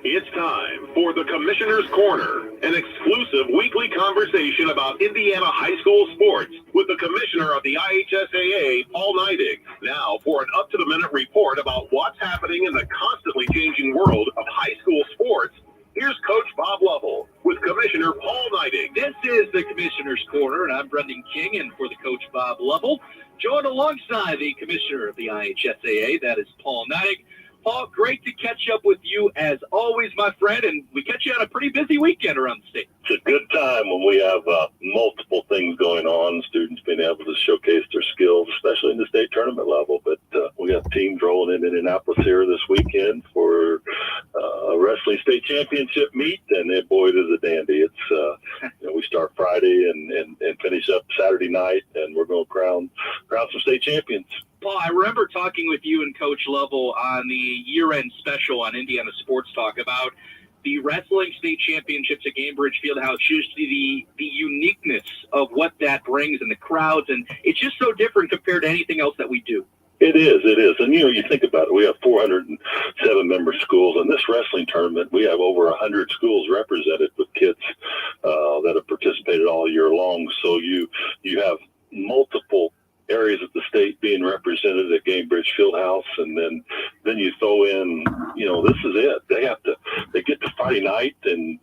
Speaker 7: It's time for the Commissioner's Corner, an exclusive weekly conversation about Indiana high school sports with the commissioner of the IHSAA, Paul Neidig. Now for an up-to-the-minute report about what's happening in the constantly changing world of high school sports, here's Coach Bob Lovell with Commissioner Paul Neidig.
Speaker 8: This is the Commissioner's Corner, and I'm Brendan King, and for the Coach Bob Lovell, joined alongside the Commissioner of the IHSAA, that is Paul Neidig. Paul, great to catch up with you as always, my friend, and we catch you on a pretty busy weekend around the state.
Speaker 9: It's a good time when we have multiple things going on, students being able to showcase their skills, especially in the state tournament level. But we got teams rolling in Indianapolis here this weekend for a wrestling state championship meet, and boy, it is a dandy. It's we start Friday and finish up Saturday night, and we're going to crown some state champions.
Speaker 8: Paul, I remember talking with you and Coach Lovell on the year-end special on Indiana Sports Talk about the wrestling state championships at Gainbridge Fieldhouse, just the uniqueness of what that brings and the crowds, and it's just so different compared to anything else that we do.
Speaker 9: It is. And, you think about it, we have 407 member schools. In this wrestling tournament, we have over 100 schools represented with kids that have participated all year long. So you have multiple areas of the state being represented at Gainbridge Fieldhouse, and then you throw in, this is it. They get to Friday night, and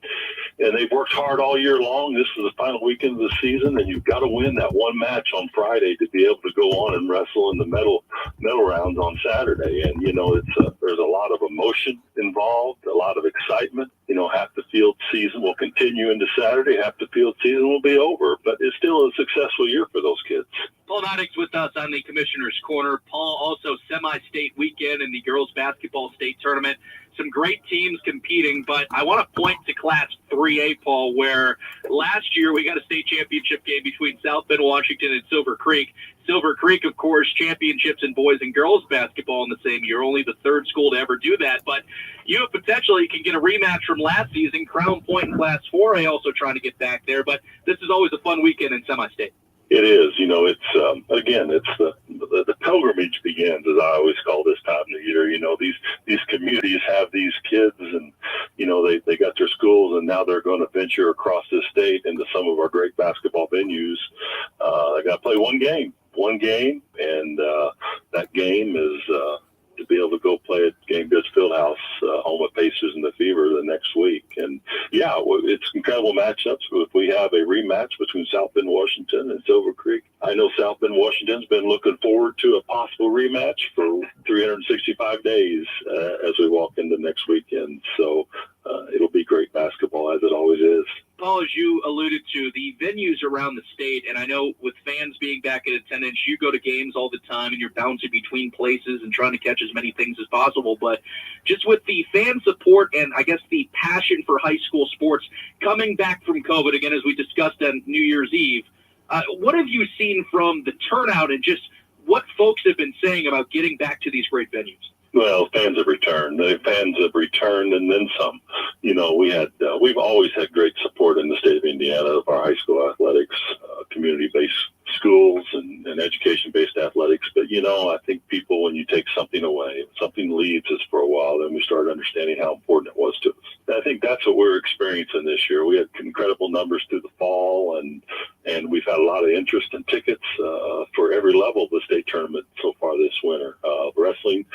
Speaker 9: they've worked hard all year long. This is the final weekend of the season, and you've got to win that one match on Friday to be able to go on and wrestle in the medal rounds on Saturday. And there's a lot of emotion involved, a lot of excitement. Half the field season will continue into Saturday. Half the field season will be over, but it's still a successful year for those kids.
Speaker 8: Paul Noddick's with us on the Commissioner's Corner. Paul, also semi-state weekend in the girls basketball state tournament. Some great teams competing, but I want to point to Class 3A, Paul, where last year we got a state championship game between South Bend, Washington, and Silver Creek. Silver Creek, of course, championships in boys and girls basketball in the same year, only the third school to ever do that. But you potentially can get a rematch from last season. Crown Point in Class 4A also trying to get back there, but this is always a fun weekend in semi-state.
Speaker 9: It is. It's again, it's the pilgrimage begins, as I always call this time of the year. These communities have these kids, and they got their schools, and now they're going to venture across this state into some of our great basketball venues. They got to play one game, and that game is to be able to go play at Gamebridge Fieldhouse, home of Pacers and the Fever the next week. And yeah, it's incredible matchups. If we have a rematch between South Bend, Washington and Silver Creek, I know South Bend, Washington's been looking forward to a possible rematch for 365 days as we walk into next weekend. So it'll be great basketball, as it always is.
Speaker 8: Paul, as you alluded to, the venues around the state, and I know with fans being back in attendance, you go to games all the time and you're bouncing between places and trying to catch as many things as possible. But just with the fan support and I guess the passion for high school sports coming back from COVID, again, as we discussed on New Year's Eve, what have you seen from the turnout and just what folks have been saying about getting back to these great venues?
Speaker 9: Well, fans have returned. The fans have returned, and then some. We've always had great support in the state of Indiana of our high school athletics, community-based schools, and education-based athletics. But I think people, when you take something away, something leaves us for a while, then we start understanding how important it was to us. And I think that's what we're experiencing this year. We had incredible numbers through the fall, and we've had a lot of interest in tickets for every level of the state tournament so far this winter. Wrestling.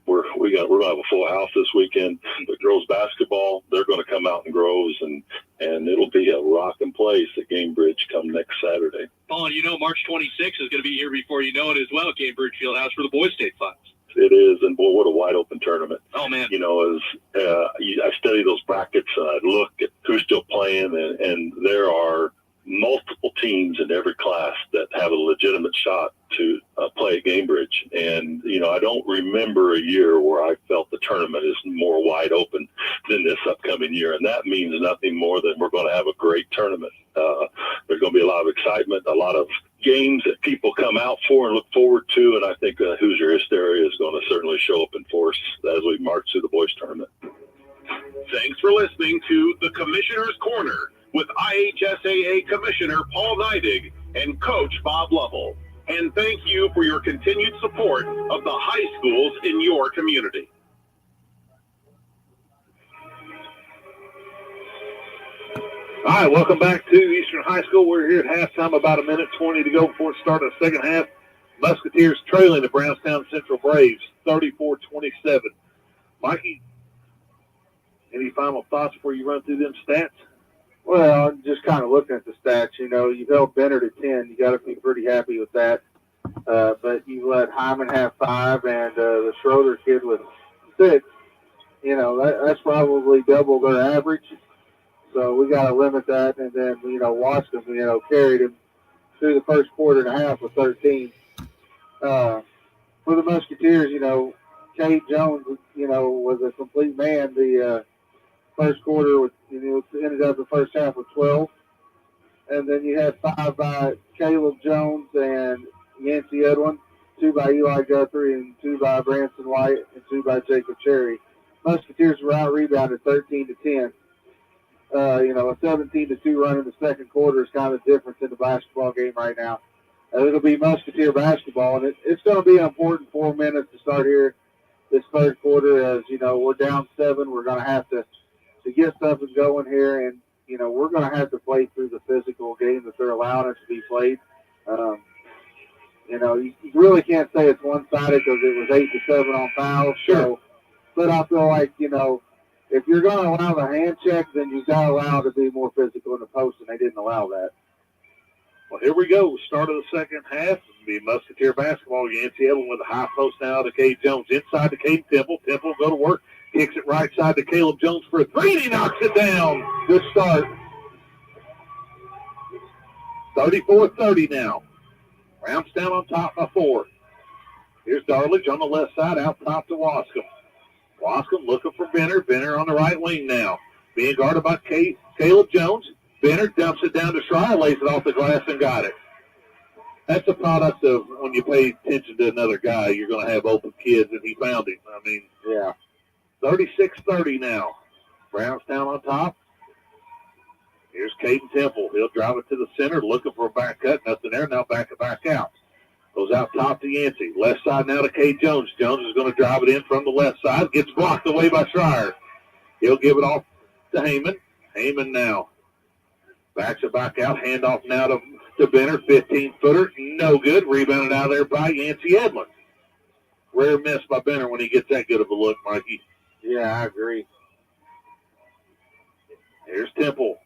Speaker 9: We're going to have a full house this weekend. The girls basketball, they're going to come out in groves, and it'll be a rocking place at Gamebridge come next Saturday.
Speaker 8: Paul, March 26th is going to be here before you know it as well, Gamebridge Fieldhouse for the boys' state finals.
Speaker 9: It is, and boy, what a wide open tournament.
Speaker 8: Oh, man.
Speaker 9: As I study those brackets, and I look at who's still playing, and there are multiple teams in every class that have a legitimate shot to play at Gamebridge. And, I don't remember a year where I felt the tournament is more wide open than this upcoming year. And that means nothing more than we're going to have a great tournament. There's going to be a lot of excitement, a lot of games that people come out for and look forward to. And I think Hoosier hysteria is going to certainly show up in force as we march through the boys tournament.
Speaker 7: Thanks for listening to the Commissioner's Corner with IHSAA Commissioner Paul Neidig and Coach Bob Lovell. And thank you for your continued support of the high schools in your community.
Speaker 1: All right, welcome back to Eastern High School. We're here at halftime, about 1:20 to go before it started the second half. Musketeers trailing the Brownstown Central Braves, 34-27. Mikey, any final thoughts before you run through them stats?
Speaker 2: Well, just kind of looking at the stats, you've held Bennett at 10. You got to be pretty happy with that. But you let Hyman have 5 and the Schroeder kid with 6. That's probably double their average. So we got to limit that. And then, Washington, carried him through the first quarter and a half with 13. For the Musketeers, Kate Jones, was a complete man. The first quarter ended up the first half with 12. And then you had 5 by Caleb Jones and Yancey Edwin, 2 by Eli Guthrie, and 2 by Branson White, and 2 by Jacob Cherry. Musketeers were out-rebounded 13-10. A 17-2 run in the second quarter is kind of the difference in the basketball game right now. It'll be Musketeer basketball, and it's going to be an important 4 minutes to start here this third quarter. As we're down 7, we're going to have to get something going here, and we're going to have to play through the physical game that they're allowing us to be played. You really can't say it's one-sided because it was 8-7 on fouls.
Speaker 1: Sure.
Speaker 2: So, but I feel like if you're going to allow the hand check, then you've got to allow it to be more physical in the post, and they didn't allow that.
Speaker 1: Well, here we go. Start of the second half. It'll be Musketeer basketball. Yancey Edwin with a high post now to Cade Jones. Inside to Cade Temple. Temple go to work. Kicks it right side to Caleb Jones for a 3, and he knocks it down. Good start. 34-30 now. Brownstown on top by 4. Here's Darledge on the left side, out top to Wascom. Wascom looking for Benner. Benner on the right wing now. Being guarded by Caleb Jones. Benner dumps it down to Schreier, lays it off the glass and got it. That's a product of when you pay attention to another guy, you're going to have open kids, and he found him. I mean,
Speaker 2: Yeah.
Speaker 1: 36-30 now. Brownstown on top. Here's Caden Temple. He'll drive it to the center, looking for a back cut. Nothing there. Now back out. Goes out top to Yancey. Left side now to Cade Jones. Jones is going to drive it in from the left side. Gets blocked away by Schreier. He'll give it off to Heyman. Heyman now. Backs it back out. Handoff now to Benner. 15-footer. No good. Rebounded out of there by Yancey Edlin. Rare miss by Benner when he gets that good of a look, Mikey.
Speaker 2: Yeah, I agree.
Speaker 1: Here's Temple.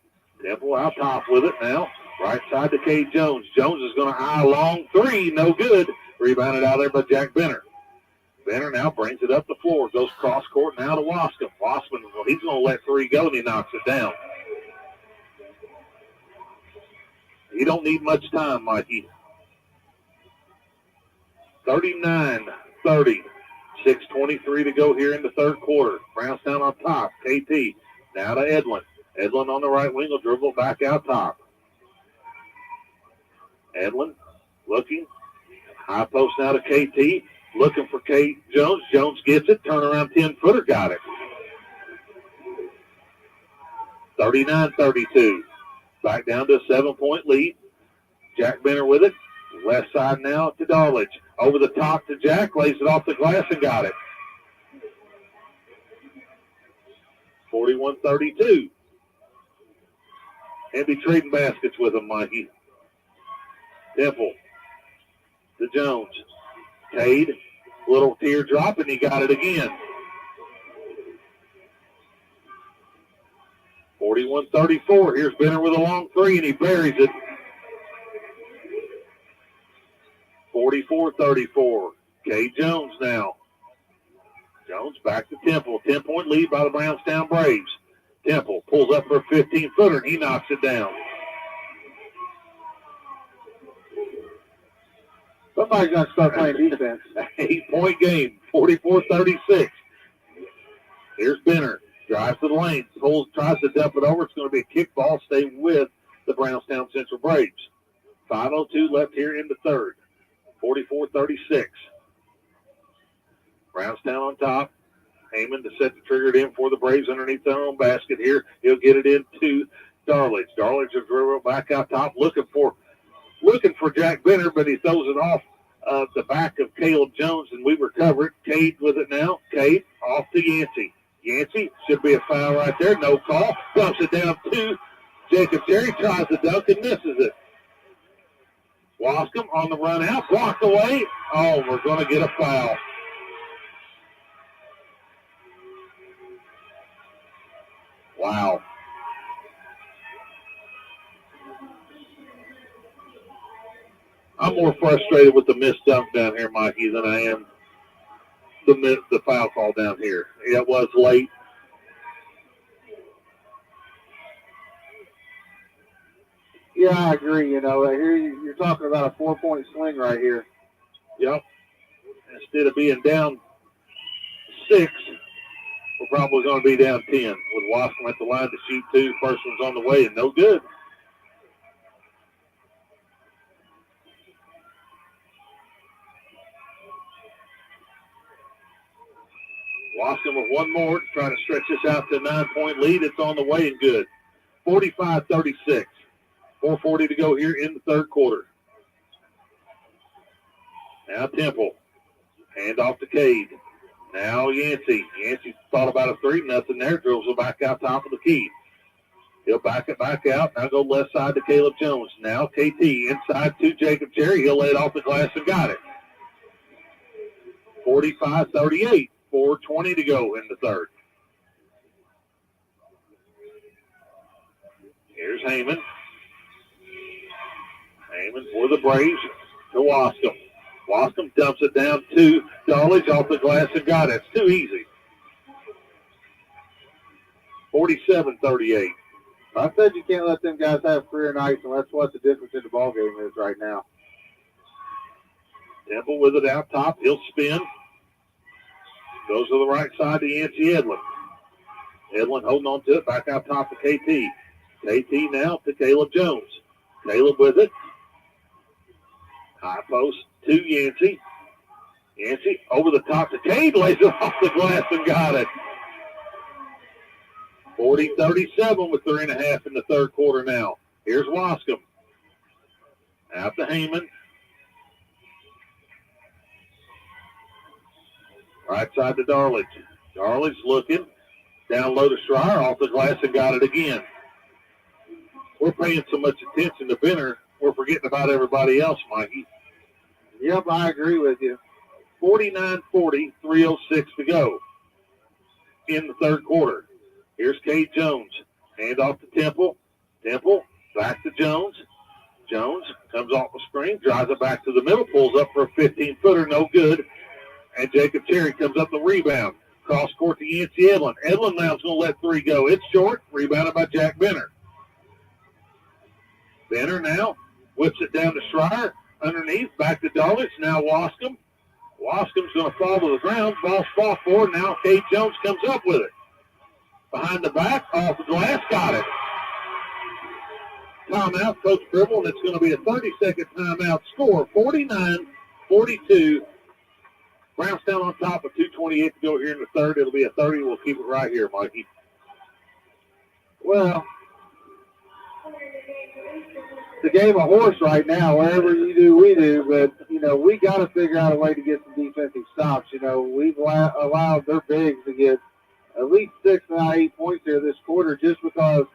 Speaker 1: Temple out top with it now. Right side to Cade Jones. Jones is going to eye a long 3. No good. Rebounded out there by Jack Benner. Benner now brings it up the floor. Goes cross court now to Wascom. Wascom, well, he's going to let 3 go, and he knocks it down. You don't need much time, Mikey. 39-30. 6:23 to go here in the third quarter. Brownstown on top. KT now to Edlin. Edlin on the right wing will dribble back out top. Edlin looking. High post now to KT. Looking for Kate Jones. Jones gets it. Turnaround 10-footer. Got it. 39-32. Back down to a 7-point lead. Jack Benner with it. Left side now to Darledge. Over the top to Jack. Lays it off the glass and got it. 41-32. And be trading baskets with him, Mikey. Temple to Jones. Cade. Little teardrop, and he got it again. 41-34. Here's Benner with a long 3, and he buries it. 44-34. Cade Jones now. Jones back to Temple. 10-point lead by the Brownstown Braves. Temple pulls up for a 15-footer, and he knocks it down.
Speaker 2: Somebody's got to start playing defense.
Speaker 1: 8-point game, 44-36. Here's Benner. Drives to the lane. Tries to dump it over. It's going to be a kickball. Stay with the Brownstown Central Braves. 5:02 left here in the third. 44-36. Brownstown on top. Heyman to set the trigger in for the Braves underneath their own basket here. He'll get it into Darledge. Darledge will dribble back out top, looking for Jack Benner, but he throws it off the back of Caleb Jones, and we recover it. Cade with it now. Cade off to Yancey. Yancey, should be a foul right there. No call. Dumps it down to Jacob Terry. Tries to dunk and misses it. Wascom on the run out. Blocked away. Oh, we're going to get a foul. Wow. I'm more frustrated with the missed dunk down here, Mikey, than I am the foul call down here. It was late.
Speaker 2: Yeah, I agree. You know, here you're talking about a 4-point swing right here.
Speaker 1: Yep. Instead of being down 6, we're probably going to be down 10 with Wascom at the line to shoot 2. First one's on the way and no good. Wascom with one more to try to stretch this out to a 9-point lead. It's on the way and good. 45-36. 4:40 to go here in the third quarter. Now Temple. Hand off to Cade. Now Yancey. Yancey thought about a 3. Nothing there. Drills it back out top of the key. He'll back it back out. Now go left side to Caleb Jones. Now KT inside to Jacob Cherry. He'll lay it off the glass and got it. 45-38. 4:20 to go in the third. Here's Heyman. Heyman for the Braves to Wascom. Wascom dumps it down to Darledge off the glass and got it. It's too easy. 47-38.
Speaker 2: I said you can't let them guys have career nights, and that's what the difference in the ball game is right now.
Speaker 1: Temple with it out top. He'll spin. Goes to the right side to Yancey Edlin. Edlin holding on to it. Back out top to KT. KT now to Caleb Jones. Caleb with it. High post to Yancey. Yancey over the top to Cade. Lays it off the glass and got it. 40-37 with 3.5 in the third quarter now. Here's Wascom. Out to Heyman. Right side to Darledge. Darledge looking. Down low to Schreier. Off the glass and got it again. We're paying so much attention to Benner, we're forgetting about everybody else, Mikey.
Speaker 2: Yep, I agree with you.
Speaker 1: 49-40, 3:06 to go in the third quarter. Here's Cade Jones. Hand off to Temple. Temple back to Jones. Jones comes off the screen, drives it back to the middle, pulls up for a 15-footer, no good. And Jacob Cherry comes up the rebound. Cross court to Yancey Edlin. Edlin now is going to let three go. It's short, rebounded by Jack Benner. Benner now whips it down to Schreier. Underneath, back to Darlich. Now Wascom. Wascom's going to fall to the ground. Ball's fought for. Now Cade Jones comes up with it. Behind the back, off the glass, got it. Timeout, Coach Gribble, and it's going to be a 30-second timeout. Score, 49-42. Brownstown on top of 2:28 to go here in the third. It'll be a 30. We'll keep it right here, Mikey.
Speaker 2: Well, it's a game of horse right now. Wherever you do, we do. But, we got to figure out a way to get some defensive stops. We've allowed their bigs to get at least 6 and 8 points here this quarter just because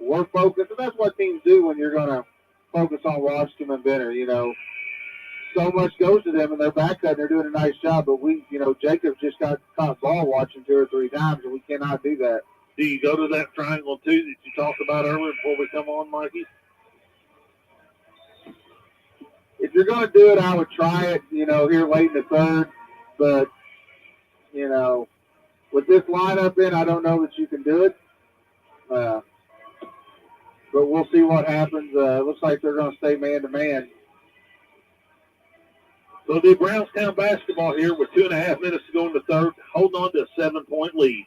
Speaker 2: we're focused. And that's what teams do when you're going to focus on Washington and Benner. So much goes to them, and they're back there, and they're doing a nice job. But Jacob just got caught ball watching 2 or 3 times, and we cannot do that.
Speaker 1: Do you go to that triangle, too, that you talked about earlier before we come on, Mikey?
Speaker 2: If you're going to do it, I would try it, here late in the third. But, with this lineup in, I don't know that you can do it. But we'll see what happens. Looks like they're going to stay man-to-man.
Speaker 1: So it'll be Brownstown basketball here with 2.5 minutes to go in the third, holding on to a 7-point lead.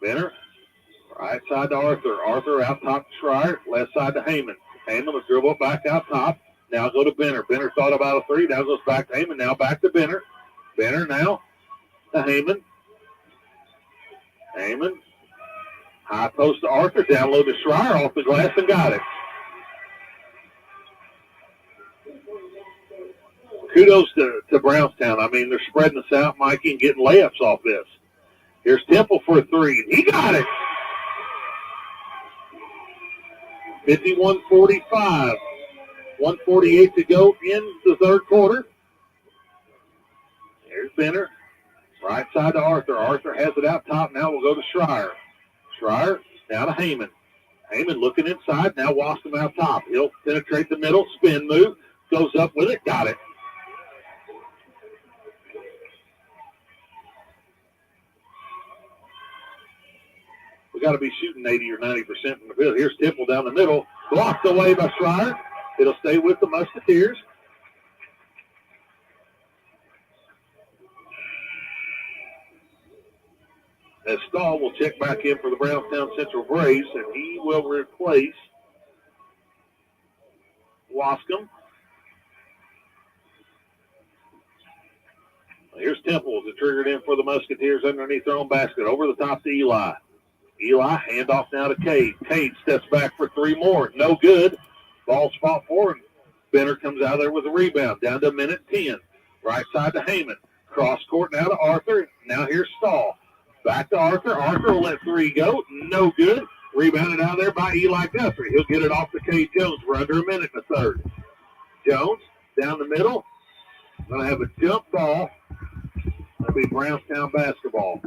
Speaker 1: Benner, right side to Arthur. Arthur out top to Schreier, left side to Heyman. Heyman will dribble it back out top. Now go to Benner. Benner thought about a 3. Now goes back to Heyman. Now back to Benner. Benner now to Heyman. Heyman. High post to Arthur. Down low to Schreier. Off the glass and got it. Kudos to Brownstown. I mean, they're spreading us out, Mikey, and getting layups off this. Here's Temple for a 3. He got it. 51-45. 1:48 to go in the third quarter. Here's Benner. Right side to Arthur. Arthur has it out top. Now we'll go to Schreier. Schreier now to Heyman. Heyman looking inside. Now Wascom out top. He'll penetrate the middle. Spin move. Goes up with it. Got it. We got to be shooting 80 or 90% from the field. Here's Temple down the middle. Blocked away by Schreier. It'll stay with the Musketeers. As Stahl will check back in for the Brownstown Central Braves, and he will replace Wascom. Here's Temple to trigger it in for the Musketeers underneath their own basket. Over the top to Eli. Eli, handoff now to Cade. Cade steps back for 3 more. No good. Ball's fought for, and Benner comes out there with a rebound. Down to a minute 10. Right side to Heyman. Cross court now to Arthur. Now here's Stahl. Back to Arthur. Arthur will let 3 go. No good. Rebounded out there by Eli Guthrie. He'll get it off to Cade Jones. We're under a minute in the third. Jones down the middle. Going to have a jump ball. That'll be Brownstown basketball.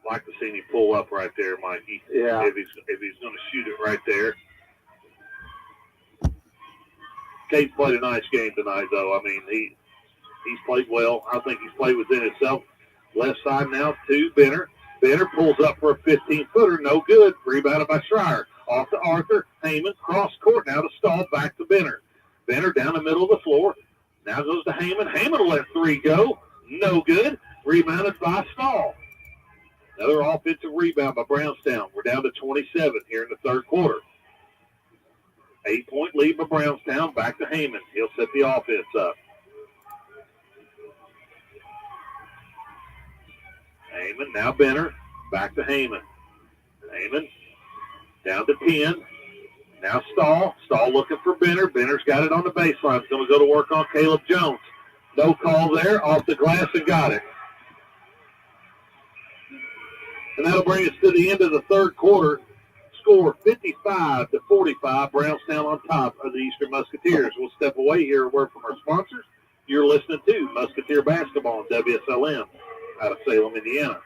Speaker 1: Like to see him pull up right there, Mikey.
Speaker 2: Yeah.
Speaker 1: If he's going to shoot it right there. Cade's played a nice game tonight, though. I mean, he's played well. I think he's played within himself. Left side now to Benner. Benner pulls up for a 15-footer. No good. Rebounded by Schreier. Off to Arthur. Heyman, cross court now to Stahl, back to Benner. Benner down the middle of the floor. Now goes to Heyman. Heyman will let three go. No good. Rebounded by Stahl. Another offensive rebound by Brownstown. We're down to 27 here in the third quarter. 8-point lead by Brownstown. Back to Heyman. He'll set the offense up. Heyman, now Benner. Back to Heyman. Heyman down to 10. Now Stahl. Stahl looking for Benner. Benner's got it on the baseline. He's going to go to work on Caleb Jones. No call there. Off the glass and got it. And that'll bring us to the end of the third quarter. Score 55-45. Brownstown on top of the Eastern Musketeers. We'll step away here and word from our sponsors. You're listening to Musketeer Basketball on WSLM out of Salem, Indiana.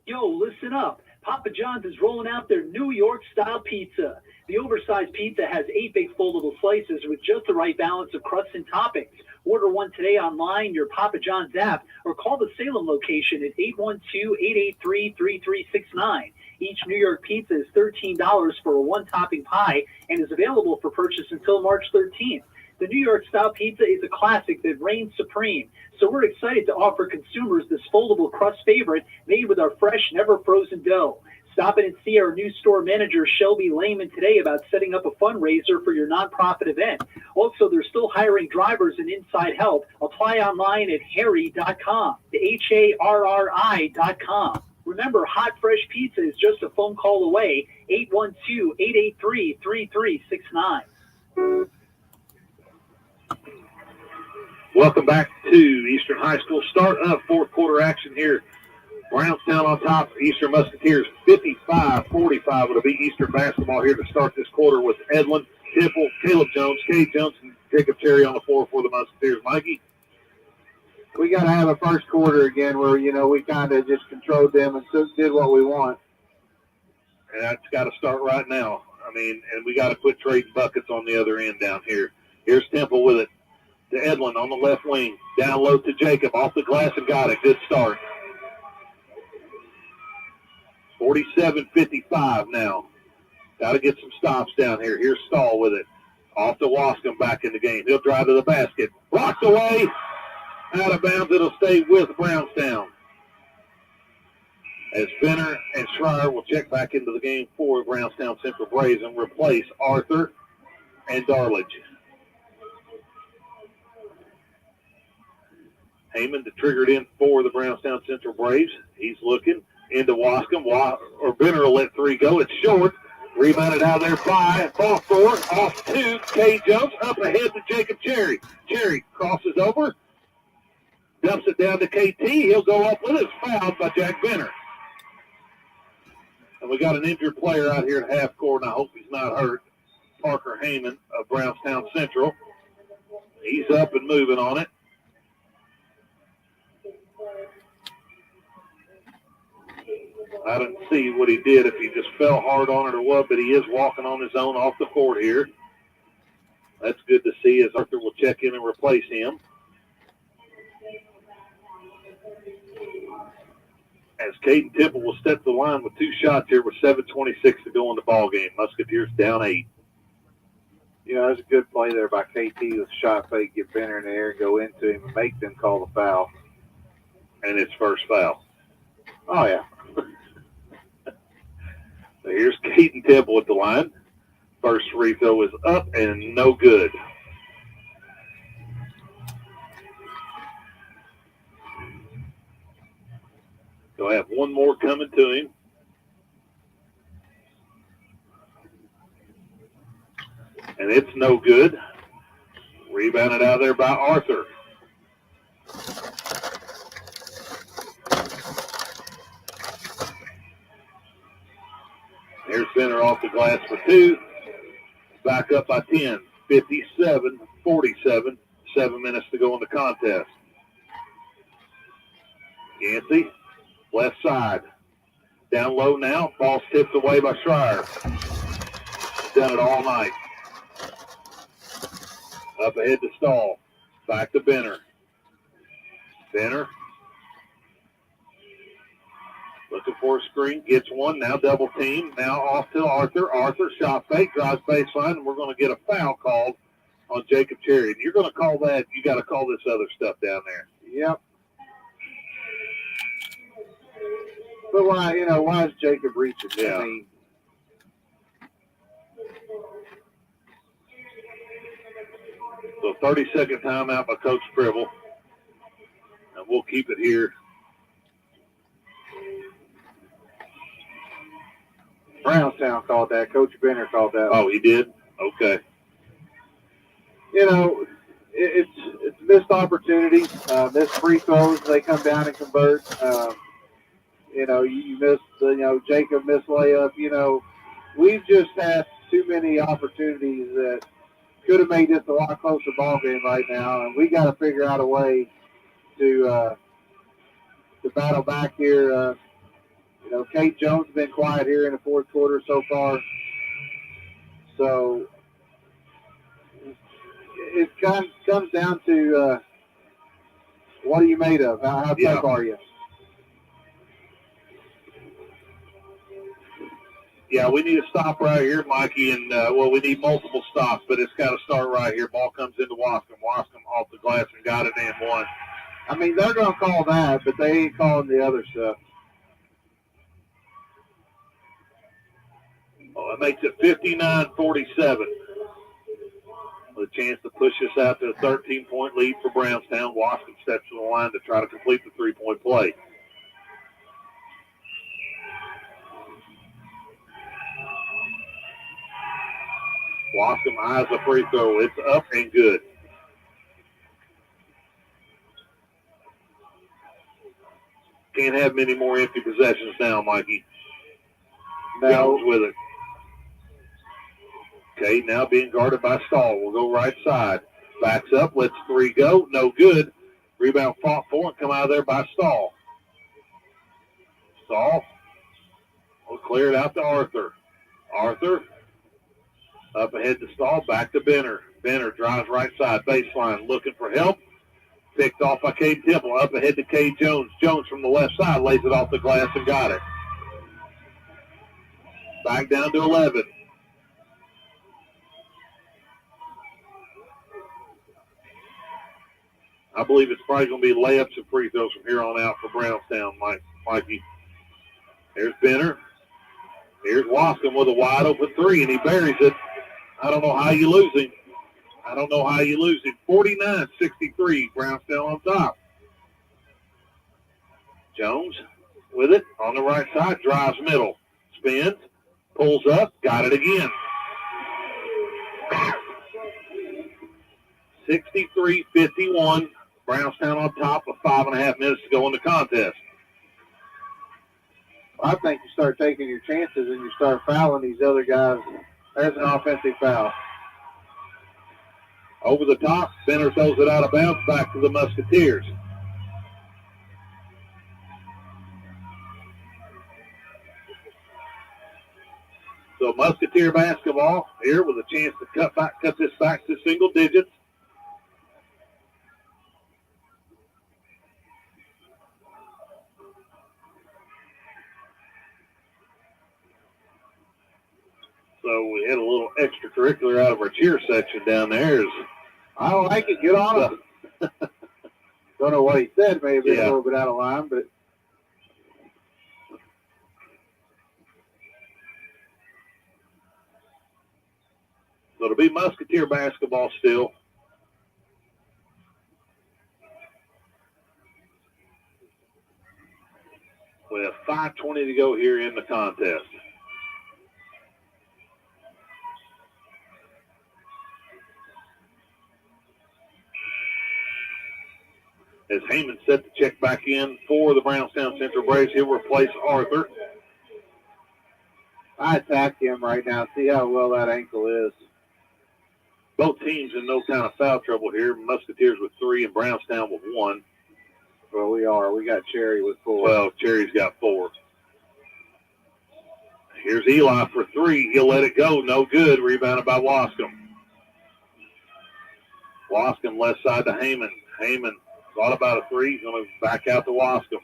Speaker 5: Yo, listen up. Papa John's is rolling out their New York-style pizza. The oversized pizza has 8 big foldable slices with just the right balance of crust and toppings. Order one today online, your Papa John's app, or call the Salem location at 812-883-3369. Each New York pizza is $13 for a one-topping pie and is available for purchase until March 13th. The New York-style pizza is a classic that reigns supreme, so we're excited to offer consumers this foldable crust favorite made with our fresh, never-frozen dough. Stop in and see our new store manager, Shelby Lehman, today about setting up a fundraiser for your nonprofit event. Also, they're still hiring drivers and inside help. Apply online at harry.com, HARRI.com. Remember, hot, fresh pizza is just a phone call away, 812-883-3369.
Speaker 1: Welcome back to Eastern High School. Start of fourth quarter action here. Brownstown on top. Eastern Musketeers 55-45. It'll be Eastern basketball here to start this quarter with Edlin, Tipple, Caleb Jones, Kay Jones, and Jacob Cherry on the floor for the Musketeers. Mikey?
Speaker 2: We got to have a first quarter again where, we kind of just controlled them and did what we want.
Speaker 1: And that's got to start right now. And we got to quit trading buckets on the other end down here. Here's Temple with it to Edlin on the left wing. Down low to Jacob. Off the glass and got it. Good start. 47-55 now. Got to get some stops down here. Here's Stahl with it. Off to Wascom back in the game. He'll drive to the basket. Blocked away. Out of bounds. It'll stay with Brownstown. As Benner and Schreier will check back into the game for Brownstown Central Braves and replace Arthur and Darledge. Heyman to trigger it in for the Brownstown Central Braves. He's looking into Wascom. Benner will let three go. It's short. Rebounded out there by Balfour. Off to Kay Jones. Up ahead to Jacob Cherry. Cherry crosses over. Dumps it down to KT. He'll go up with it. Fouled by Jack Benner. And we got an injured player out here at half court, and I hope he's not hurt. Parker Heyman of Brownstown Central. He's up and moving on it. I didn't see what he did, if he just fell hard on it or what, but he is walking on his own off the court here. That's good to see as Arthur will check in and replace him. As Caden Temple will step to the line with 2 shots here with 7:26 to go in the ball game. Musketeers down 8.
Speaker 2: That's a good play there by KT with a shot fake, get Benner in the air, go into him, and make them call the foul.
Speaker 1: And it's first foul.
Speaker 2: Oh, yeah.
Speaker 1: So here's Caden Temple at the line. First free throw is up and no good. He'll have one more coming to him. And it's no good. Rebounded out there by Arthur. Here's Benner off the glass for 2. Back up by 10. 57-47. 7 minutes to go in the contest. Yancey, left side. Down low now. Ball tipped away by Schreier. Done it all night. Up ahead to Stahl. Back to Benner. Benner. Looking for a screen, gets one, now double team, now off to Arthur. Arthur, shot fake, drives baseline, and we're going to get a foul called on Jacob Cherry. And you're going to call that, you got to call this other stuff down there.
Speaker 2: Yep. But why is Jacob reaching?
Speaker 1: Yeah.
Speaker 2: I mean,
Speaker 1: so 30-second timeout by Coach Pribble. And we'll keep it here.
Speaker 2: Brownstown called that. Coach Benner called that.
Speaker 1: Oh, he did? Okay.
Speaker 2: It's missed opportunities, missed free throws. They come down and convert. You missed, Jacob missed layup. We've just had too many opportunities that could have made this a lot closer ball game right now, and we got to figure out a way to battle back here. Kate Jones has been quiet here in the fourth quarter so far, so it kind of comes down to what are you made of? How tough are you?
Speaker 1: Yeah, we need a stop right here, Mikey, and, we need multiple stops, but it's got to start right here. Ball comes into Wascom. Wascom off the glass and got it in one.
Speaker 2: I mean, they're going to call that, but they ain't calling the other stuff.
Speaker 1: It makes it 59-47. With a chance to push this out to a 13-point lead for Brownstown. Wascom steps to the line to try to complete the three-point play. Wascom eyes a free throw. It's up and good. Can't have many more empty possessions now, Mikey. Jones with it. Okay, now being guarded by Stahl. We'll go right side. Backs up, lets three go. No good. Rebound fought for and come out of there by Stahl. Stahl will clear it out to Arthur. Arthur up ahead to Stahl, back to Benner. Benner drives right side, baseline, looking for help. Picked off by Cade Temple. Up ahead to Cade Jones. Jones from the left side lays it off the glass and got it. Back down to 11. I believe it's probably going to be layups and free throws from here on out for Brownstown, Mikey. Here's Benner. Here's Wascom with a wide open three, and he buries it. I don't know how you lose him. 49-63, Brownstown on top. Jones with it on the right side, drives middle, spins, pulls up, got it again. 63-51, Brownstown on top with 5.5 minutes to go in the contest.
Speaker 2: I think you start taking your chances and you start fouling these other guys. There's an offensive foul.
Speaker 1: Over the top, Benner throws it out of bounds back to the Musketeers. So Musketeer basketball here with a chance to cut this back to single digits. So we had a little extracurricular out of our cheer section down there.
Speaker 2: I don't like it. Get on it. Don't know what he said. Maybe a little bit out of line, but.
Speaker 1: So it'll be Musketeer basketball still. We have 5:20 to go here in the contest. As Heyman set the check back in for the Brownstown Central Braves, he'll replace Arthur.
Speaker 2: I attack him right now. See how well that ankle is.
Speaker 1: Both teams in no kind of foul trouble here. Musketeers with 3 and Brownstown with 1.
Speaker 2: Well, we are. We got Cherry with 4.
Speaker 1: Well, Cherry's got 4. Here's Eli for 3. He'll let it go. No good. Rebounded by Wascom. Wascom left side to Heyman. Heyman thought about a 3. He's going to back out to Wascom.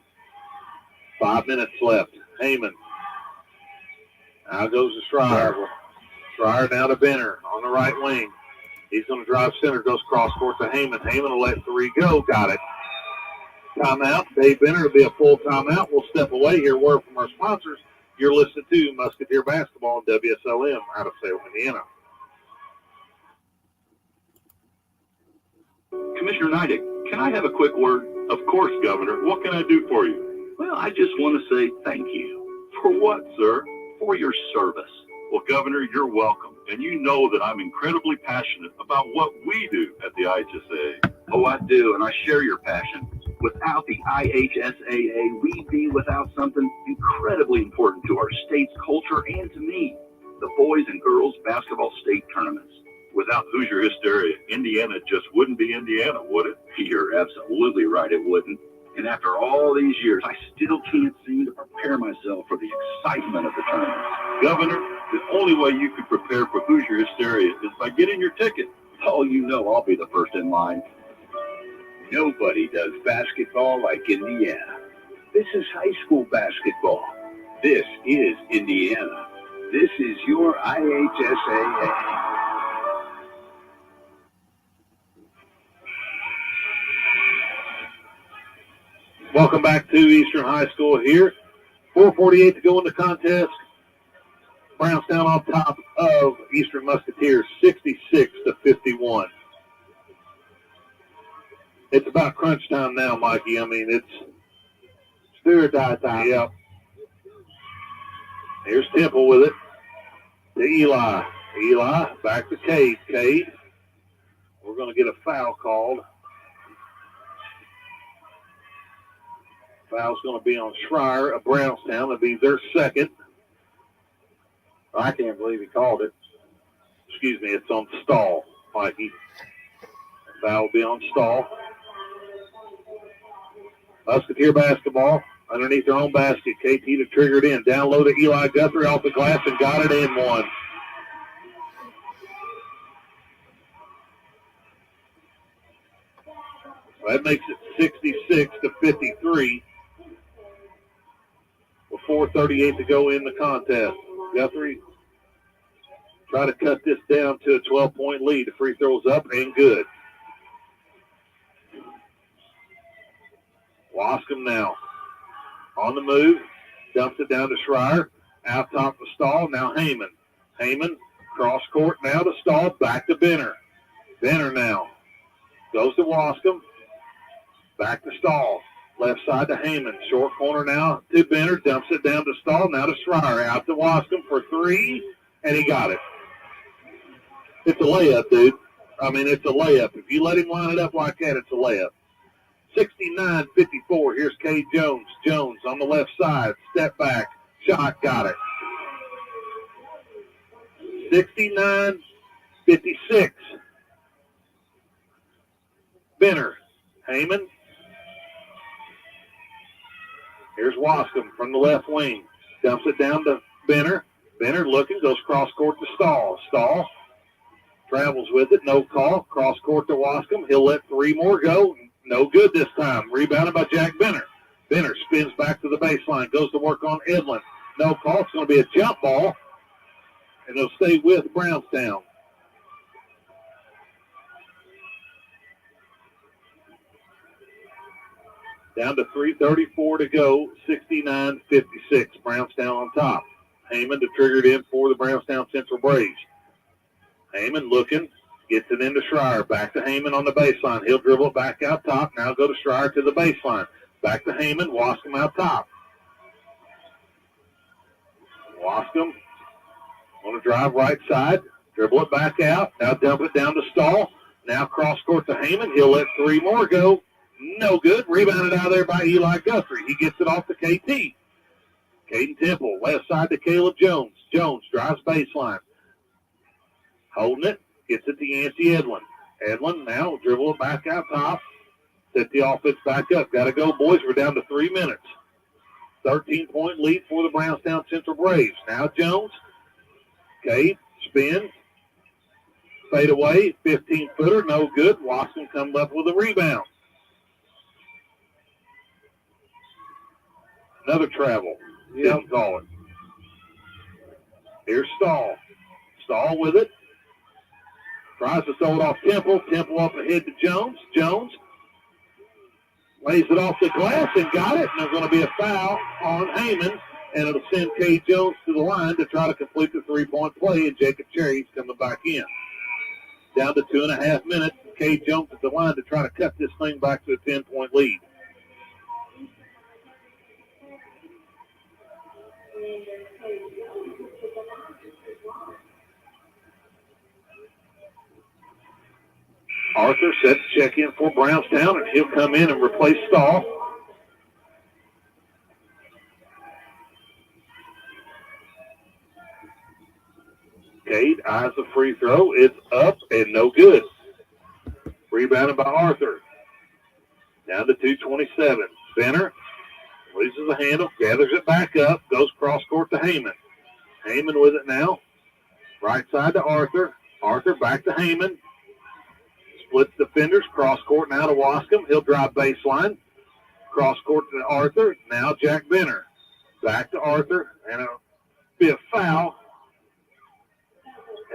Speaker 1: 5 minutes left. Heyman. Now goes to Schreier. Schreier now to Benner on the right wing. He's going to drive center, goes cross court to Heyman. Heyman will let 3 go. Got it. Timeout. Dave Benner will be a full timeout. We'll step away here. Word from our sponsors. You're listening to Musketeer Basketball on WSLM out of Salem, Indiana.
Speaker 10: Commissioner Neidig, can I have a quick word? Of course, Governor. What can I do for you? Well, I just want to say thank you. For what, sir? For your service. Well, Governor, you're welcome. And you know that I'm incredibly passionate about what we do at the IHSAA. Oh, I do, and I share your passion. Without the IHSAA, we'd be without something incredibly important to our state's culture and to me, the boys and girls basketball state tournaments. Without Hoosier Hysteria, Indiana just wouldn't be Indiana, would it? You're absolutely right, it wouldn't. And after all these years, I still can't seem to prepare myself for the excitement of the tournament. Governor, the only way you could prepare for Hoosier Hysteria is by getting your ticket. Oh, you know I'll be the first in line.
Speaker 6: Nobody does basketball like Indiana. This is high school basketball. This is Indiana. This is your IHSAA.
Speaker 1: Welcome back to Eastern High School here. 4:48 to go in the contest. Brownstown on top of Eastern Musketeers, 66-51. It's about crunch time now, Mikey. I mean, it's
Speaker 2: Spirit die time.
Speaker 1: Yep. Here's Temple with it to Eli. Eli back to Cade. Cade. We're going to get a foul called. Foul's going to be on Schreier of Brownstown. It'll be their second.
Speaker 2: I can't believe he called it.
Speaker 1: Excuse me, it's on Stahl, Mikey. Foul will be on Stahl. Musketeer basketball underneath their own basket. KT to trigger it in. Down low to Eli Guthrie off the glass and got it in one. That makes it 66-53. With 4:38 to go in the contest. Guthrie try to cut this down to a 12-point lead. The free throw's up and good. Wascom now on the move. Dumps it down to Schreier. Out top to Stahl. Now Heyman. Heyman cross court now to Stahl. Back to Benner. Benner now goes to Wascom. Back to Stahl. Left side to Heyman. Short corner now to Benner. Dumps it down to Stahl. Now to Schreier. Out to Wascom for 3. And he got it. It's a layup, dude. I mean, it's a layup. If you let him line it up like that, it's a layup. 69-54. Here's Cade Jones. Jones on the left side. Step back. Shot. Got it. 69-56. Benner. Heyman. Here's Wascom from the left wing. Dumps it down to Benner. Benner looking. Goes cross court to Stahl. Stahl travels with it. No call. Cross court to Wascom. He'll let 3 more go. No good this time. Rebounded by Jack Benner. Benner spins back to the baseline. Goes to work on Edlin. No call. It's going to be a jump ball. And it'll stay with Brownstown. Down to 3:34 to go. 69-56. Brownstown on top. Heyman to trigger it in for the Brownstown Central Braves. Heyman looking. Gets it into Schreier. Back to Heyman on the baseline. He'll dribble it back out top. Now go to Schreier to the baseline. Back to Heyman. Wascom out top. Wascom on a drive right side. Dribble it back out. Now dump it down to Stahl. Now cross court to Heyman. He'll let 3 more go. No good. Rebounded out of there by Eli Guthrie. He gets it off to KT. Caden Temple. Left side to Caleb Jones. Jones drives baseline. Holding it. Gets it to Yancey Edlin. Edlin now dribble it back out top. Set the offense back up. Got to go, boys. We're down to 3 minutes. 13-point lead for the Brownstown Central Braves. Now Jones. Cade spins. Fade away. 15-footer. No good. Watson comes up with a rebound. Another travel. Didn't call it. Here's Stahl. Stahl with it. Tries to throw it off Temple. Temple up ahead to Jones. Jones lays it off the glass and got it. And there's going to be a foul on Heyman. And it'll send Cade Jones to the line to try to complete the three-point play. And Jacob Cherry's coming back in. Down to 2.5 minutes. Cade Jones at the line to try to cut this thing back to a 10-point lead. Arthur set to check in for Brownstown, and he'll come in and replace Stahl. Cade eyes the free throw. It's up and no good. Rebounded by Arthur. Down to 2:27. Benner loses the handle, gathers it back up, goes cross court to Heyman. Heyman with it now. Right side to Arthur. Arthur back to Heyman. Splits defenders, cross court now to Wascom. He'll drive baseline. Cross court to Arthur. Now Jack Benner. Back to Arthur. And it'll be a foul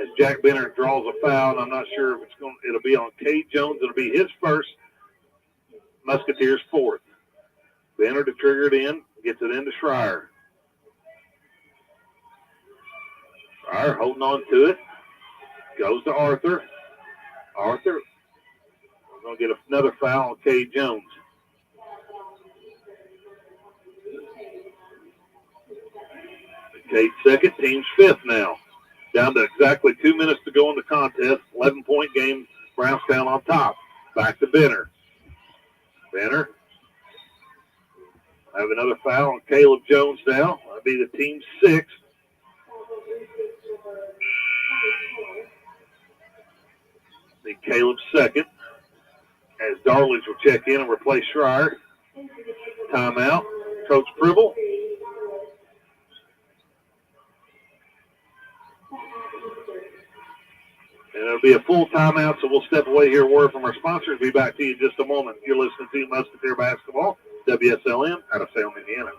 Speaker 1: as Jack Benner draws a foul. And I'm not sure if it'll be on Cade Jones. It'll be his first, Musketeers' fourth. Benner to trigger it in. Gets it into Schreier. Schreier holding on to it. Goes to Arthur. Arthur. We're going to get another foul on Cade Jones. Cade's second, team's fifth now. Down to exactly 2 minutes to go in the contest. 11-point game, Brownstown on top. Back to Benner. Benner. Have another foul on Caleb Jones now. That'll be the team's sixth. Be Caleb's second. As Darlings will check in and replace Schreier. Timeout. Coach Pribble. And it'll be a full timeout, so we'll step away here. Word from our sponsors. Be back to you in just a moment. You're listening to Musketeer Basketball, WSLM, out of Salem, Indiana.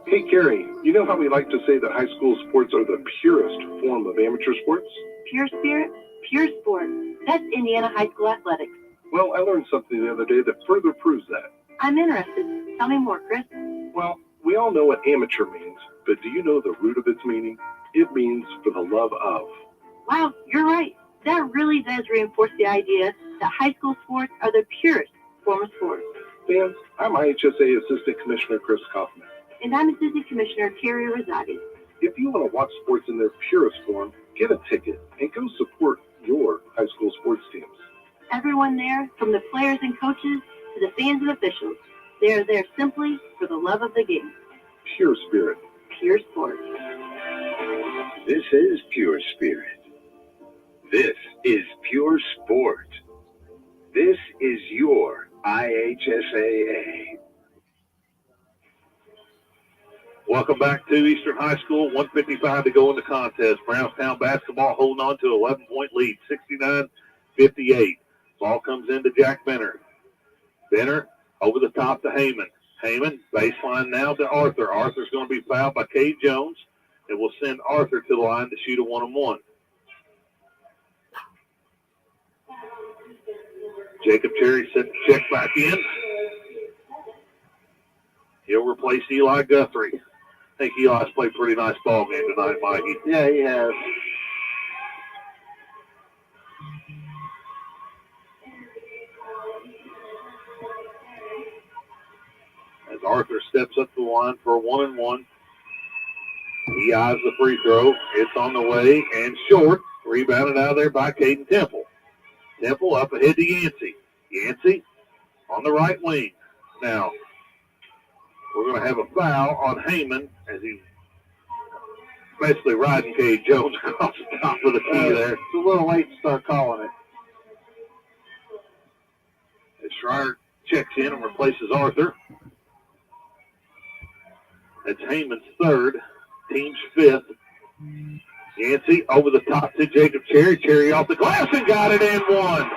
Speaker 11: Hey, Carrie, you know how we like to say that high school sports are the purest form of amateur sports?
Speaker 3: Pure spirit, pure sport. That's Indiana High School Athletics.
Speaker 11: Well, I learned something the other day that further proves that.
Speaker 3: I'm interested. Tell me more, Chris.
Speaker 11: Well, we all know what amateur means, but do you know the root of its meaning? It means for the love of.
Speaker 3: Wow, you're right. That really does reinforce the idea that high school sports are the purest form of sport.
Speaker 11: Fans, I'm IHSA Assistant Commissioner Chris Kaufman.
Speaker 3: And I'm Assistant Commissioner Carrie Rosati.
Speaker 11: If you want to watch sports in their purest form, get a ticket and go support your high school sports teams.
Speaker 3: Everyone there, from the players and coaches to the fans and officials, they are there simply for the love of the game.
Speaker 11: Pure spirit.
Speaker 3: Pure sport.
Speaker 6: This is pure spirit. This is pure sport. This is your IHSAA.
Speaker 1: Welcome back to Eastern High School. 1:55 to go in the contest. Brownstown basketball holding on to an 11-point lead, 69-58. Ball comes into Jack Benner. Benner over the top to Heyman. Heyman, baseline now to Arthur. Arthur's going to be fouled by Cade Jones, and will send Arthur to the line to shoot a one-on-one. Jacob Cherry set the check back in. He'll replace Eli Guthrie. I think Eli's played a pretty nice ball game tonight, Mikey.
Speaker 2: Yeah, he has.
Speaker 1: As Arthur steps up the line for a one-and-one. He eyes the free throw. It's on the way and short. Rebounded out of there by Caden Temple. Temple up ahead to Yancey. Yancey on the right wing. Now, we're going to have a foul on Heyman as he's basically riding Cade Jones across the top of the key there.
Speaker 2: It's a little late to start calling it.
Speaker 1: As Schreier checks in and replaces Arthur. That's Heyman's third, team's fifth. Yancey over the top to Jacob Cherry. Cherry off the glass and got it in one.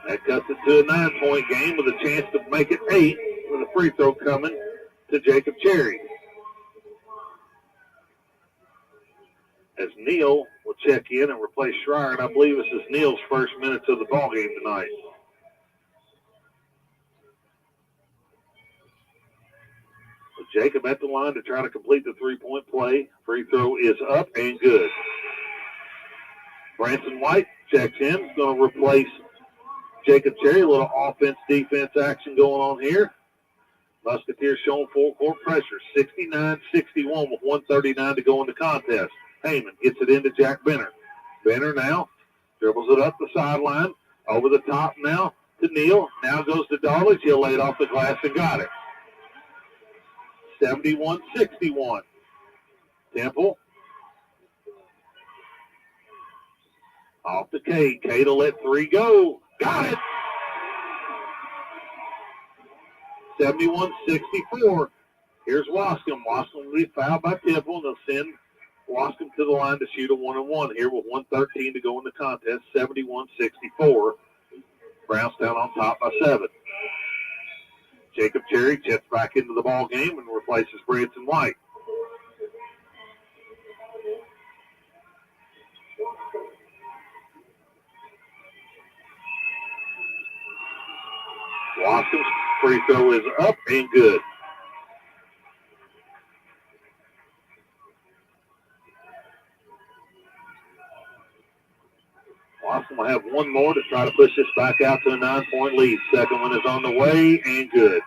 Speaker 1: That cuts it to a 9-point game with a chance to make it 8 with a free throw coming to Jacob Cherry. As Neal will check in and replace Schreier, and I believe this is Neal's first minutes of the ball game tonight. So Jacob at the line to try to complete the three-point play. Free throw is up and good. Branson White checks in. He's going to replace Jacob Cherry. A little offense-defense action going on here. Musketeers showing full court pressure. 69-61 with 1:39 to go in the contest. Heyman gets it into Jack Benner. Benner now dribbles it up the sideline. Over the top now to Neal. Now goes to Darlich. He'll lay it off the glass and got it. 71-61. Temple. Off to Cade. Cade will let 3 go. Got it! 71-64. Here's Wascom. Wascom will be fouled by Temple, and they'll send Wascom to the line to shoot a 1-on-1 here with 1:13 to go in the contest. 71-64. Brownstown on top by 7. Jacob Cherry checks back into the ball game and replaces Branson White. Wascom's free throw is up and good. Wascom will have one more to try to push this back out to a 9-point lead. Second one is on the way and good.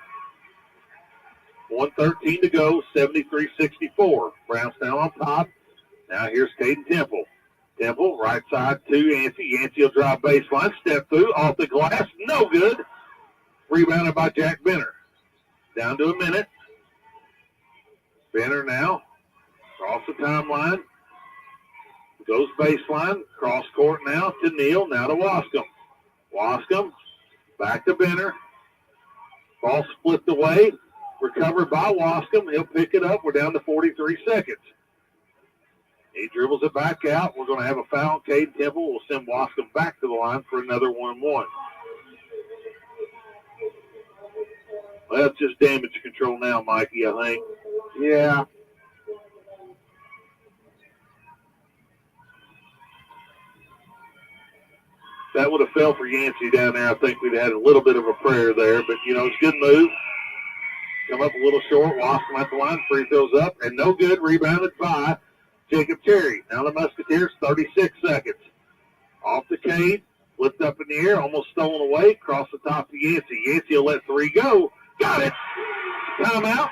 Speaker 1: 1:13 to go, 73-64. Brownstown on top. Now here's Caden Temple. Temple, right side to Yancey. Yancey will drive baseline, step through, off the glass, no good. Rebounded by Jack Benner. Down to a minute. Benner now, across the timeline. Goes baseline, cross court now to Neal, now to Wascom. Wascom, back to Benner. Ball split away, recovered by Wascom. He'll pick it up. We're down to 43 seconds. He dribbles it back out. We're going to have a foul. Cade Temple will send Wascom back to the line for another 1-1. Well, that's just damage control now, Mikey, I think.
Speaker 2: Yeah.
Speaker 1: That would have fell for Yancey down there. I think we'd had a little bit of a prayer there, but, you know, it's a good move. Come up a little short. Wascom at the line. Free throws up, and no good. Rebounded by Jacob Cherry. Now the Musketeers, 36 seconds. Off the Cade. Flipped up in the air. Almost stolen away. Across the top to Yancey. Yancey will let 3 go. Got it. Timeout.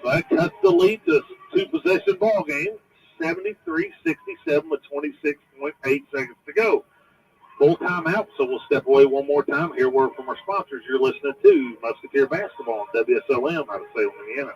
Speaker 1: So that cuts the lead to a 2-possession ball game. 73-67 with 26.8 seconds to go. Full timeout, so we'll step away one more time. Hear word from our sponsors. You're listening to Musketeer Basketball on WSLM out of Salem, Indiana.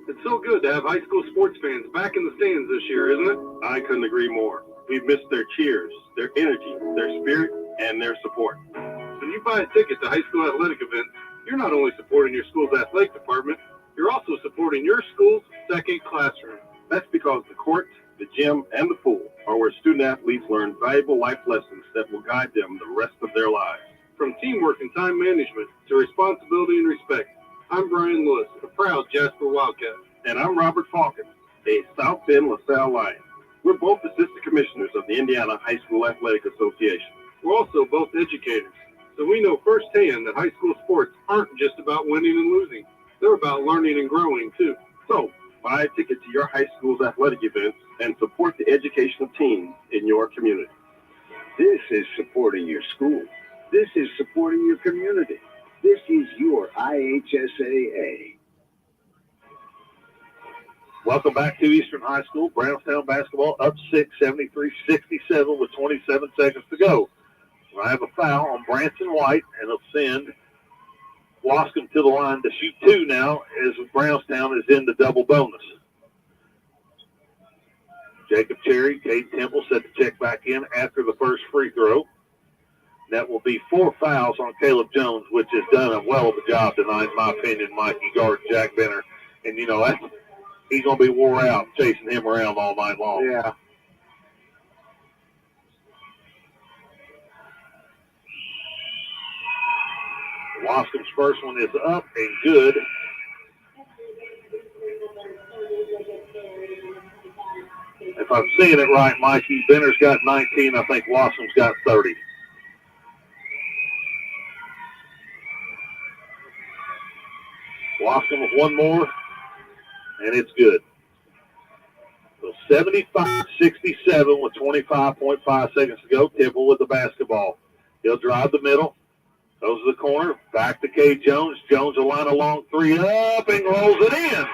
Speaker 11: It's so good to have high school sports fans back in the stands this year, isn't it? I couldn't agree more. We've missed their cheers, their energy, their spirit, and their support. When you buy a ticket to high school athletic events, you're not only supporting your school's athletic department, you're also supporting your school's second classroom. That's because the court, the gym, and the pool are where student-athletes learn valuable life lessons that will guide them the rest of their lives. From teamwork and time management to responsibility and respect, I'm Brian Lewis, a proud Jasper Wildcat. And I'm Robert Falcon, a South Bend LaSalle Lion. We're both assistant commissioners of the Indiana High School Athletic Association. We're also both educators, so we know firsthand that high school sports aren't just about winning and losing. They're about learning and growing, too. So, buy a ticket to your high school's athletic events and support the educational teams in your community.
Speaker 6: This is supporting your school. This is supporting your community. This is your IHSAA.
Speaker 1: Welcome back to Eastern High School. Brownstown basketball up 6, 73-67 with 27 seconds to go. I have a foul on Branson White, and it'll send Wascom to the line to shoot 2 now as Brownstown is in the double bonus. Jacob Cherry, Cade Temple set to check back in after the first free throw. That will be 4 fouls on Caleb Jones, which has done a well of a job tonight, in my opinion, Mikey guard Jack Benner. And, you know, he's going to be wore out chasing him around all night long.
Speaker 2: Yeah.
Speaker 1: Loscombe's first one is up and good. If I'm seeing it right, Mikey, Benner's got 19. I think Loscombe's got 30. Loscombe with one more, and it's good. So 75-67 with 25.5 seconds to go. Temple with the basketball. He'll drive the middle. Goes to the corner. Back to Cade Jones. Jones will line a long three up and rolls it in.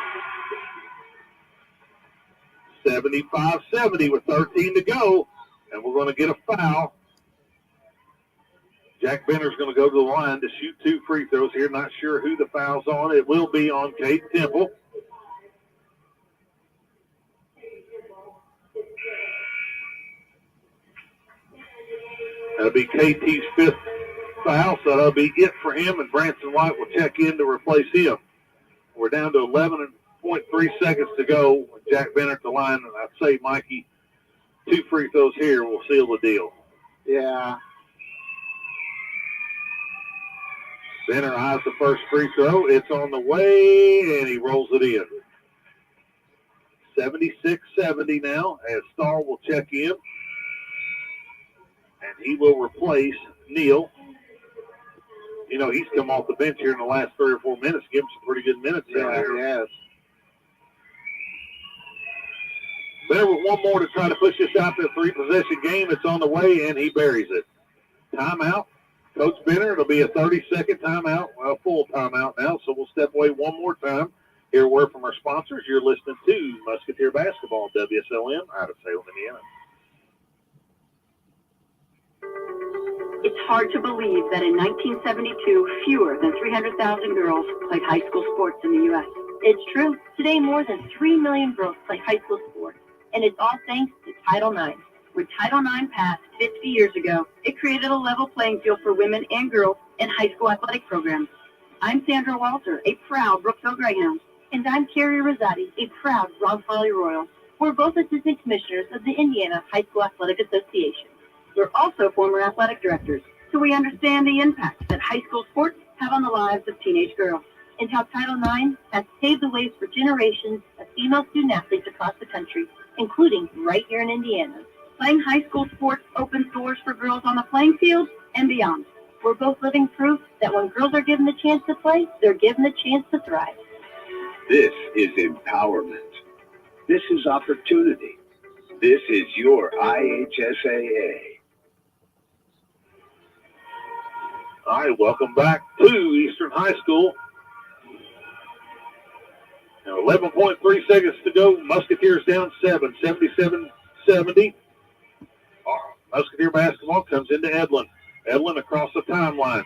Speaker 1: 75-70 with 13 to go. And we're going to get a foul. Jack Benner's going to go to the line to shoot 2 free throws here. Not sure who the foul's on. It will be on Cade Temple. That'll be KT's 5th foul, so that'll be it for him, and Branson White will check in to replace him. We're down to 11.3 seconds to go. Jack Benner at the line, and I'd say, Mikey, 2 free throws here will seal the deal.
Speaker 2: Yeah.
Speaker 1: Benner eyes the first free throw. It's on the way, and he rolls it in. 76-70 now, as Stahl will check in. And he will replace Neal. You know, he's come off the bench here in the last 3 or 4 minutes. Give him some pretty good minutes down there.
Speaker 2: Yes.
Speaker 1: Benner with one more to try to push this out to a 3-possession game. It's on the way, and he buries it. Timeout. Coach Benner, it'll be a 30-second timeout, a full timeout now, so we'll step away one more time. Hear a word from our sponsors. You're listening to Musketeer Basketball, WSLM, out of Salem, Indiana.
Speaker 3: It's hard to believe that in 1972, fewer than 300,000 girls played high school sports in the U.S. It's true. Today, more than 3 million girls play high school sports, and it's all thanks to Title IX. When Title IX passed 50 years ago, it created a level playing field for women and girls in high school athletic programs. I'm Sandra Walter, a proud Brookville Greyhound, and I'm Carrie Rosati, a proud Bronx Valley Royal. We're both assistant commissioners of the Indiana High School Athletic Association. We're also former athletic directors, so we understand the impact that high school sports have on the lives of teenage girls, and how Title IX has paved the way for generations of female student athletes across the country, including right here in Indiana. Playing high school sports opens doors for girls on the playing field and beyond. We're both living proof that when girls are given the chance to play, they're given the chance to thrive.
Speaker 6: This is empowerment. This is opportunity. This is your IHSAA.
Speaker 1: All right, welcome back to Eastern High School. Now 11.3 seconds to go. Musketeers down 7, 77-70. Musketeer basketball comes into Edlin. Edlin across the timeline.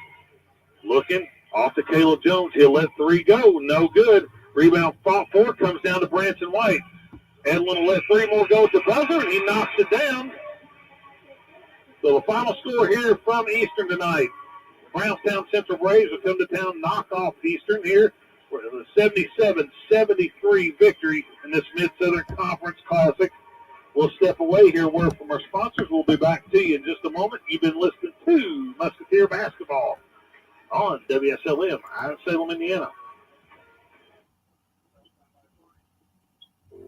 Speaker 1: Looking off to Caleb Jones. He'll let 3 go. No good. Rebound fought for. Comes down to Branson White. Edlin will let 3 more go at the buzzer, and he knocks it down. So the final score here from Eastern tonight. Brownstown Central Braves will come to town, knock off Eastern here for the 77-73 victory in this Mid-Southern Conference Classic. We'll step away here. Word from our sponsors. We'll be back to you in just a moment. You've been listening to Musketeer Basketball on WSLM out of Salem, Indiana.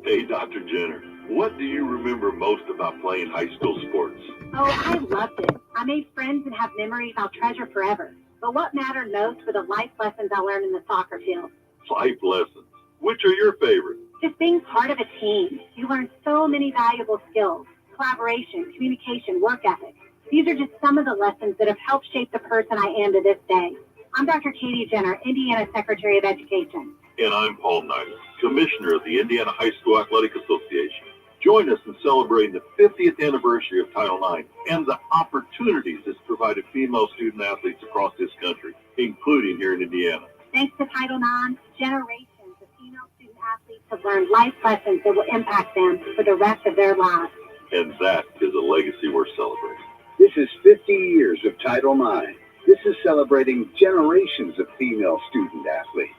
Speaker 10: Hey, Dr. Jenner, what do you remember most about playing high school sports?
Speaker 12: Oh, I loved it. I made friends and have memories I'll treasure forever. But what mattered most were the life lessons I learned in the soccer field.
Speaker 10: Life lessons. Which are your favorite?
Speaker 12: Just being part of a team. You learn so many valuable skills. Collaboration, communication, work ethic. These are just some of the lessons that have helped shape the person I am to this day. I'm Dr. Katie Jenner, Indiana Secretary of Education.
Speaker 10: And I'm Paul Snyder, Commissioner of the Indiana High School Athletic Association. Join us in celebrating the 50th anniversary of Title IX and the opportunities it's provided female student athletes across this country, including here in Indiana.
Speaker 12: Thanks to Title IX, generations of female student athletes have learned life lessons that will impact them for the rest of their lives.
Speaker 10: And that is a legacy we're celebrating.
Speaker 6: This is 50 years of Title IX. This is celebrating generations of female student athletes.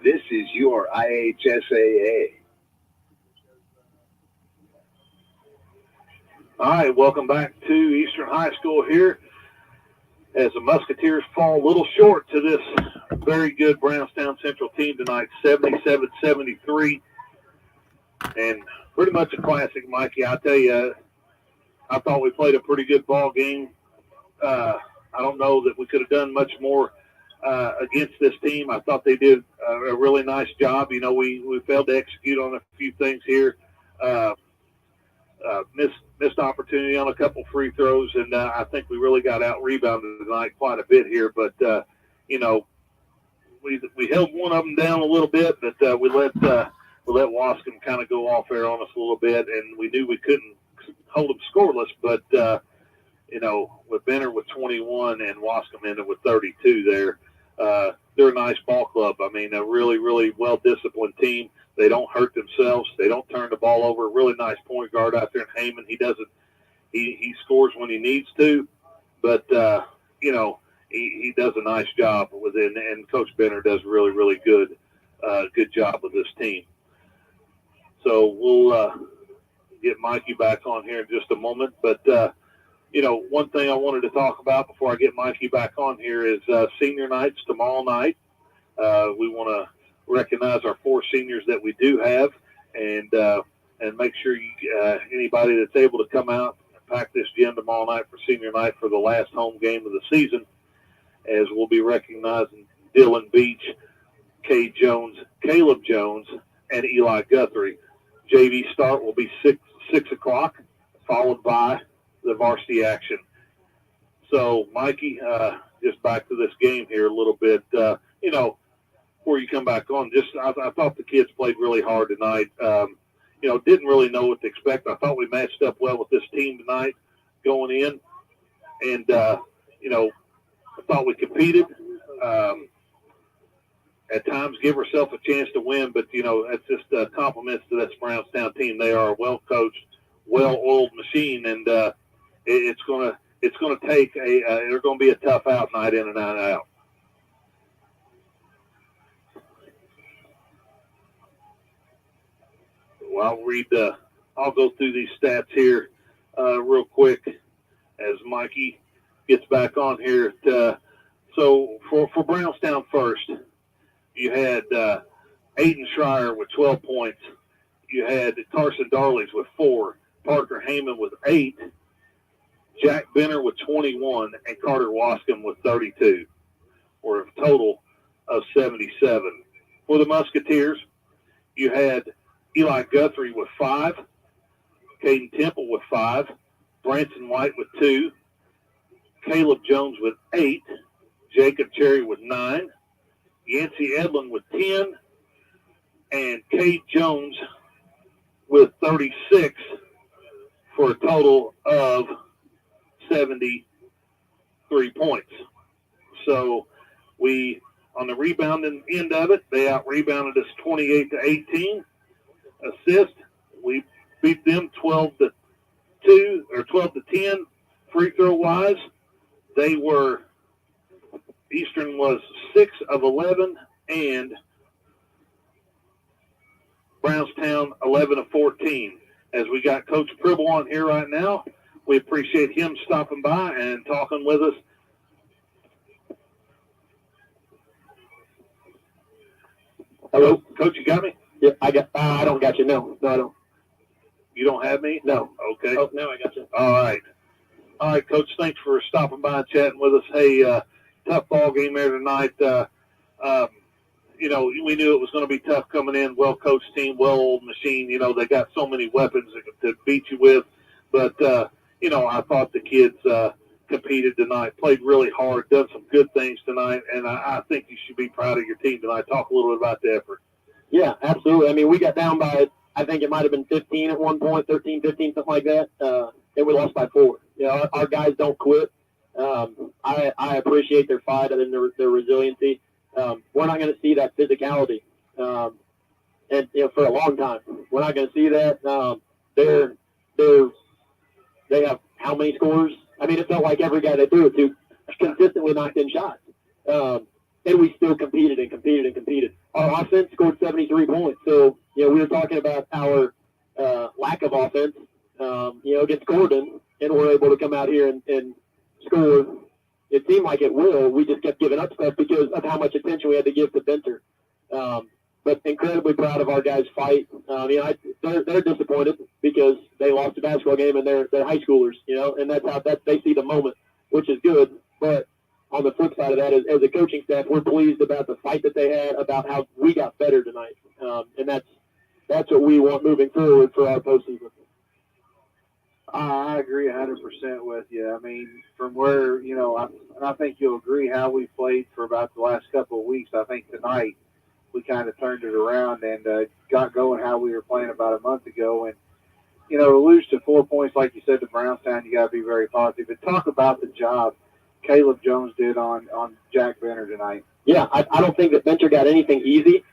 Speaker 6: This is your IHSAA.
Speaker 1: All right, welcome back to Eastern High School here. as the Musketeers fall a little short to this very good Brownstown Central team tonight, 77-73. And pretty much a classic, Mikey. I tell you, I thought we played a pretty good ball game. I don't know that we could have done much more against this team. I thought they did a really nice job. You know, we failed to execute on a few things here. Missed opportunity on a couple free throws, and I think we really got out-rebounded tonight quite a bit here. But, you know, we held one of them down a little bit, but we let Wascom kind of go off there on us a little bit, and we knew we couldn't hold them scoreless. But, you know, with Benner with 21 and Wascom ended with 32 there, they're a nice ball club. I mean, a really, really well-disciplined team. They don't hurt themselves. They don't turn the ball over. A really nice point guard out there in Heyman. He scores when he needs to, but, you know, he does a nice job with it, and Coach Benner does really, really good job with this team. So we'll get Mikey back on here in just a moment. But, you know, one thing I wanted to talk about before I get Mikey back on here is senior nights tomorrow night. We want to recognize our 4 seniors that we do have, and make sure anybody that's able to come out and pack this gym tomorrow night for senior night for the last home game of the season, as we'll be recognizing Dylan Beach, Kay Jones, Caleb Jones, and Eli Guthrie. JV start will be 6 o'clock, followed by the varsity action. So, Mikey, just back to this game here a little bit. You know, before you come back on, I thought the kids played really hard tonight. You know, didn't really know what to expect. I thought we matched up well with this team tonight going in, and you know, I thought we competed. At times, give ourselves a chance to win, but you know, that's just compliments to this Brownstown team. They are a well-coached, well-oiled machine, and it's gonna take they're gonna be a tough out night in and night out. Well, I'll go through these stats here real quick as Mikey gets back on here. So for Brownstown first, you had Aiden Schreier with 12 points. You had Carson Darley's with 4, Parker Heyman with 8, Jack Benner with 21, and Carter Wascom with 32, or a total of 77. For the Musketeers, you had Eli Guthrie with 5, Caden Temple with 5, Branson White with 2, Caleb Jones with 8, Jacob Cherry with 9, Yancey Edlin with 10, and Kate Jones with 36 for a total of 73 points. So we, on the rebounding end of it, they out-rebounded us 28-18. Assist, we beat them 12-2 or 12-10 free throw wise. Eastern was 6 of 11, and Brownstown 11 of 14. As we got Coach Pribble on here right now, we appreciate him stopping by and talking with us. Hello, Coach, you got me?
Speaker 13: Yeah, I don't got you. No, I don't.
Speaker 1: You don't have me?
Speaker 13: No.
Speaker 1: Okay.
Speaker 13: Oh, no, I got you.
Speaker 1: All right, Coach, thanks for stopping by and chatting with us. Hey, tough ball game there tonight. You know, we knew it was going to be tough coming in. Well-coached team, well-oiled machine. You know, they got so many weapons to beat you with. But, you know, I thought the kids competed tonight, played really hard, done some good things tonight, and I think you should be proud of your team tonight. Talk a little bit about the effort.
Speaker 13: Yeah, absolutely. I mean, we got down by, I think it might have been 15 at one point, 13, 15, something like that, and we lost by 4. You know, our guys don't quit. I appreciate their fight and their resiliency. We're not going to see that physicality, and you know, for a long time. We're not going to see that. They have how many scores? I mean, it felt like every guy they threw it to consistently knocked in shots, and we still competed and competed and competed. Our offense scored 73 points. So you know, we were talking about our lack of offense, you know, against Gordon, and we're able to come out here and score it seemed like it will. We just kept giving up stuff because of how much attention we had to give to Benter. But incredibly proud of our guys' fight. They're disappointed because they lost a basketball game and they're high schoolers, and that's how they see the moment, which is good. But on the flip side of that, as a coaching staff, we're pleased about the fight that they had, about how we got better tonight, and that's what we want moving forward for our postseason.
Speaker 2: I agree 100% with you. I mean, from where, and I think you'll agree how we played for about the last couple of weeks. I think tonight we kind of turned it around and got going how we were playing about a month ago. And, to lose to 4 points, like you said, to Brownstown, you got to be very positive. But talk about the job Caleb Jones did on Jack Benner tonight.
Speaker 13: Yeah, I don't think that Benter got anything easy.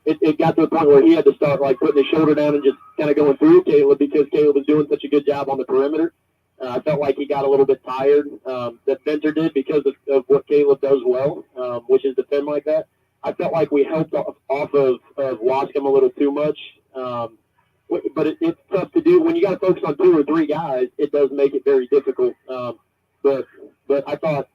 Speaker 13: It got to a point where he had to start putting his shoulder down and just kind of going through Caleb because Caleb was doing such a good job on the perimeter. I felt like he got a little bit tired, that Benter did, because of what Caleb does well, which is defend like that. I felt like we helped off of Wascom a little too much. But it's tough to do when you got to focus on 2 or 3 guys. It does make it very difficult. But I thought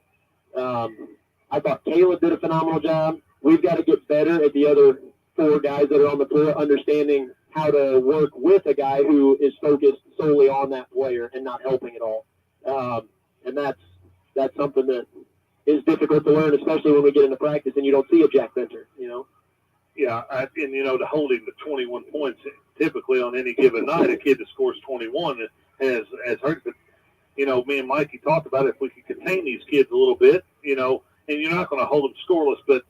Speaker 13: Caleb did a phenomenal job. We've got to get better at the other 4 guys that are on the floor, understanding how to work with a guy who is focused solely on that player and not helping at all. And that's something that is difficult to learn, especially when we get into practice and you don't see a Jack Benter,
Speaker 1: Yeah, to hold him to 21 points typically on any given night, a kid that scores 21 has hurt. But, me and Mikey talked about it. If we could contain these kids a little bit, and you're not going to hold them scoreless, but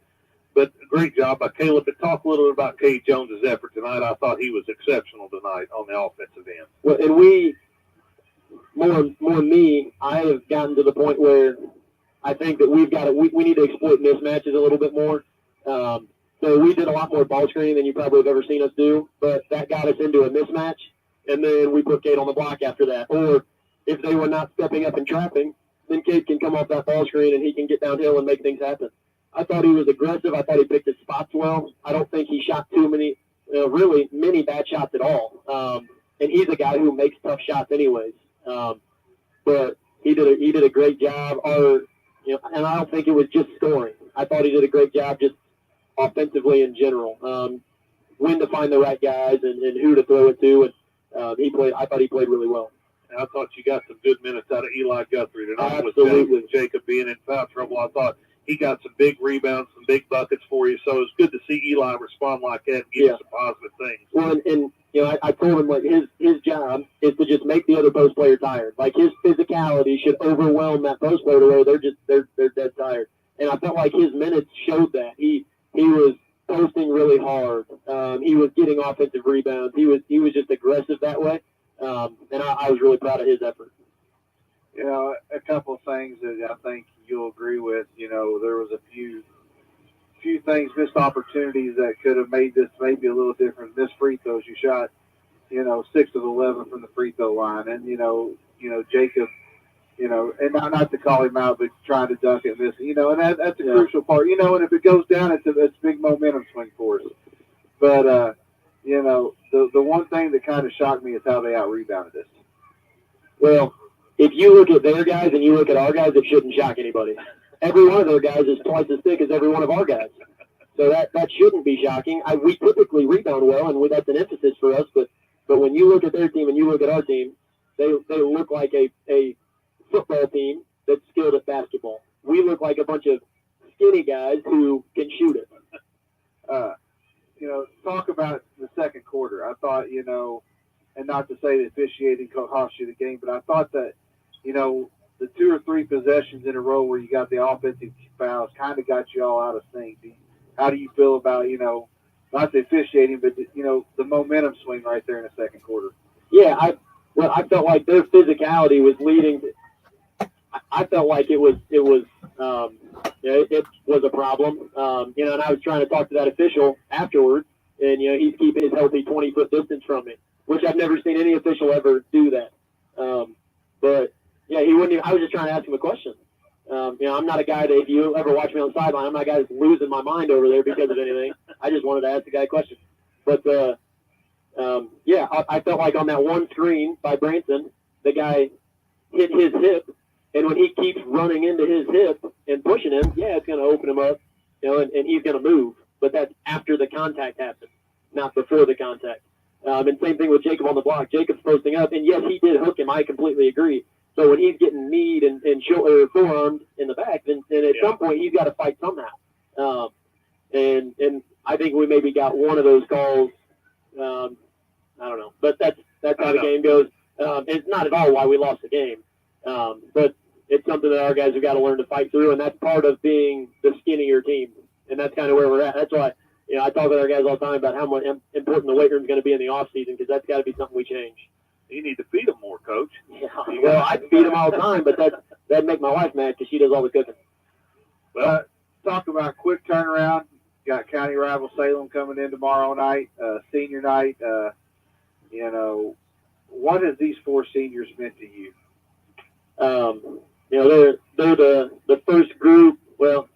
Speaker 1: great job by Caleb. But talk a little bit about Cade Jones's effort tonight. I thought he was exceptional tonight on the offensive end.
Speaker 13: Well, and we, more me, I have gotten to the point where I think that we need to exploit mismatches a little bit more. So we did a lot more ball screening than you probably have ever seen us do, but that got us into a mismatch, and then we put Cade on the block after that. Or if they were not stepping up and trapping, then Cade can come off that ball screen and he can get downhill and make things happen. I thought he was aggressive. I thought he picked his spots well. I don't think he shot too many, many bad shots at all. And he's a guy who makes tough shots anyways. But he did a great job. And I don't think it was just scoring. I thought he did a great job just offensively in general. When to find the right guys and who to throw it to. And I thought he played really well.
Speaker 1: And I thought you got some good minutes out of Eli Guthrie tonight.
Speaker 13: Absolutely.
Speaker 1: With Jacob being in foul trouble. I thought he got some big rebounds, some big buckets for you. So it was good to see Eli respond like that and give you some positive things.
Speaker 13: Well, and I told him his job is to just make the other post player tired. His physicality should overwhelm that post player to where they're dead tired. And I felt like his minutes showed that. He was posting really hard. He was getting offensive rebounds. He was just aggressive that way. And I was really proud of his effort.
Speaker 2: A couple of things that I think you'll agree with. There was a few things, missed opportunities that could have made this maybe a little different. This free throws you shot, 6 of 11 from the free throw line, and Jacob, and not to call him out, but trying to dunk it, missing, and that's a crucial part, and if it goes down, it's a big momentum swing for us. But the one thing that kind of shocked me is how they out rebounded us.
Speaker 13: Well, if you look at their guys and you look at our guys, it shouldn't shock anybody. Every one of their guys is twice as thick as every one of our guys. So that shouldn't be shocking. We typically rebound well, and that's an emphasis for us. But when you look at their team and you look at our team, they look like a football team that's skilled at basketball. We look like a bunch of skinny guys who can shoot it.
Speaker 2: Talk about the second quarter. I thought, and not to say that officiating cost you the game, but I thought that, the 2 or 3 possessions in a row where you got the offensive fouls kind of got you all out of sync. How do you feel about, not the officiating, but, the momentum swing right there in the second quarter?
Speaker 13: Yeah, I felt like their physicality was leading to, I felt like it was a problem. And I was trying to talk to that official afterwards, and, he's keeping his healthy 20-foot distance from me, which I've never seen any official ever do that. But, yeah, he wouldn't even, I was just trying to ask him a question. I'm not a guy that, if you ever watch me on the sideline, I'm not a guy that's losing my mind over there because of anything. I just wanted to ask the guy a question. But, I felt like on that one screen by Branson, the guy hit his hip And when he keeps running into his hip and pushing him, yeah, it's going to open him up, and he's going to move. But that's after the contact happens, not before the contact. And same thing with Jacob on the block. Jacob's posting up, and yes, he did hook him. I completely agree. So when he's getting kneed and forearmed in the back, then at some point he's got to fight somehow. And I think we maybe got one of those calls. I don't know, but that's how the game goes. It's not at all why we lost the game, but it's something that our guys have got to learn to fight through, and that's part of being the skinnier team. And that's kind of where we're at. That's why, I talk with our guys all the time about how much important the weight room is going to be in the off season, because that's got to be something we change.
Speaker 1: You need to feed them more, Coach.
Speaker 13: Yeah, well, I feed them all the time, but that'd make my wife mad because she does all the cooking.
Speaker 2: Well, talk about quick turnaround. Got county rival Salem coming in tomorrow night, senior night. What has these 4 seniors meant to you?
Speaker 13: They're the first group. Well,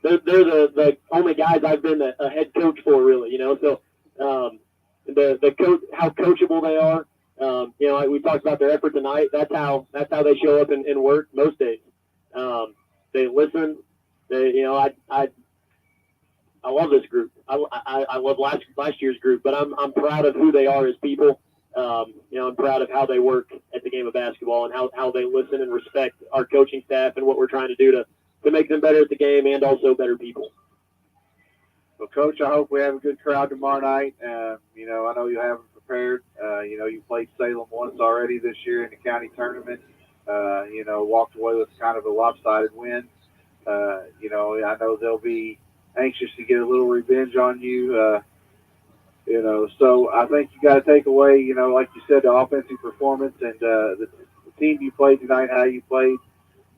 Speaker 13: they're the only guys I've been a head coach for, really. So the coach, how coachable they are. We talked about their effort tonight. That's how they show up and work most days. They listen. I love this group. I love last year's group, but I'm proud of who they are as people. I'm proud of how they work at the game of basketball and how they listen and respect our coaching staff and what we're trying to do to make them better at the game and also better people.
Speaker 2: Well, Coach, I hope we have a good crowd tomorrow night. I know you have them prepared. You played Salem once already this year in the county tournament. Walked away with kind of a lopsided win. I know they'll be anxious to get a little revenge on you. So I think you got to take away, like you said, the offensive performance and the team you played tonight, how you played,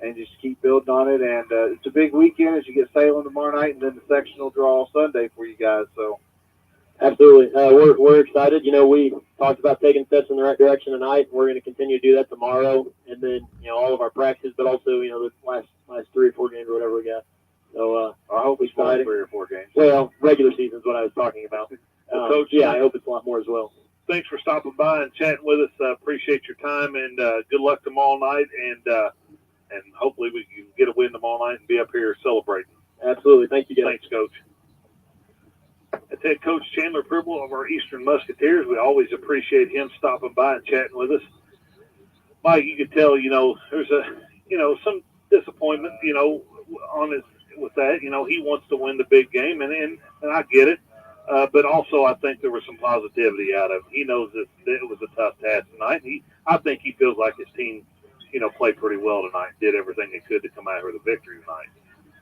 Speaker 2: and just keep building on it. And it's a big weekend as you get Salem tomorrow night, and then the sectional draw Sunday for you guys. So
Speaker 13: absolutely, we're excited. We talked about taking steps in the right direction tonight. We're going to continue to do that tomorrow, and then all of our practices, but also the last 3 or 4 games or whatever we got. So
Speaker 2: I hope we play 3 or 4 games.
Speaker 13: Well, regular season is what I was talking about.
Speaker 1: Coach,
Speaker 13: I hope it's a lot more as well.
Speaker 1: Thanks for stopping by and chatting with us. Appreciate your time, and good luck tomorrow night. And hopefully we can get a win tomorrow night and be up here celebrating.
Speaker 13: Absolutely. Thank you, guys.
Speaker 1: Thanks, Coach. That's head coach Chandler Pribble of our Eastern Musketeers. We always appreciate him stopping by and chatting with us. Mike, you could tell, there's some disappointment, with that. He wants to win the big game, and I get it. But also, I think there was some positivity out of him. He knows that it was a tough task tonight. I think he feels like his team, played pretty well tonight, did everything they could to come out with a victory tonight.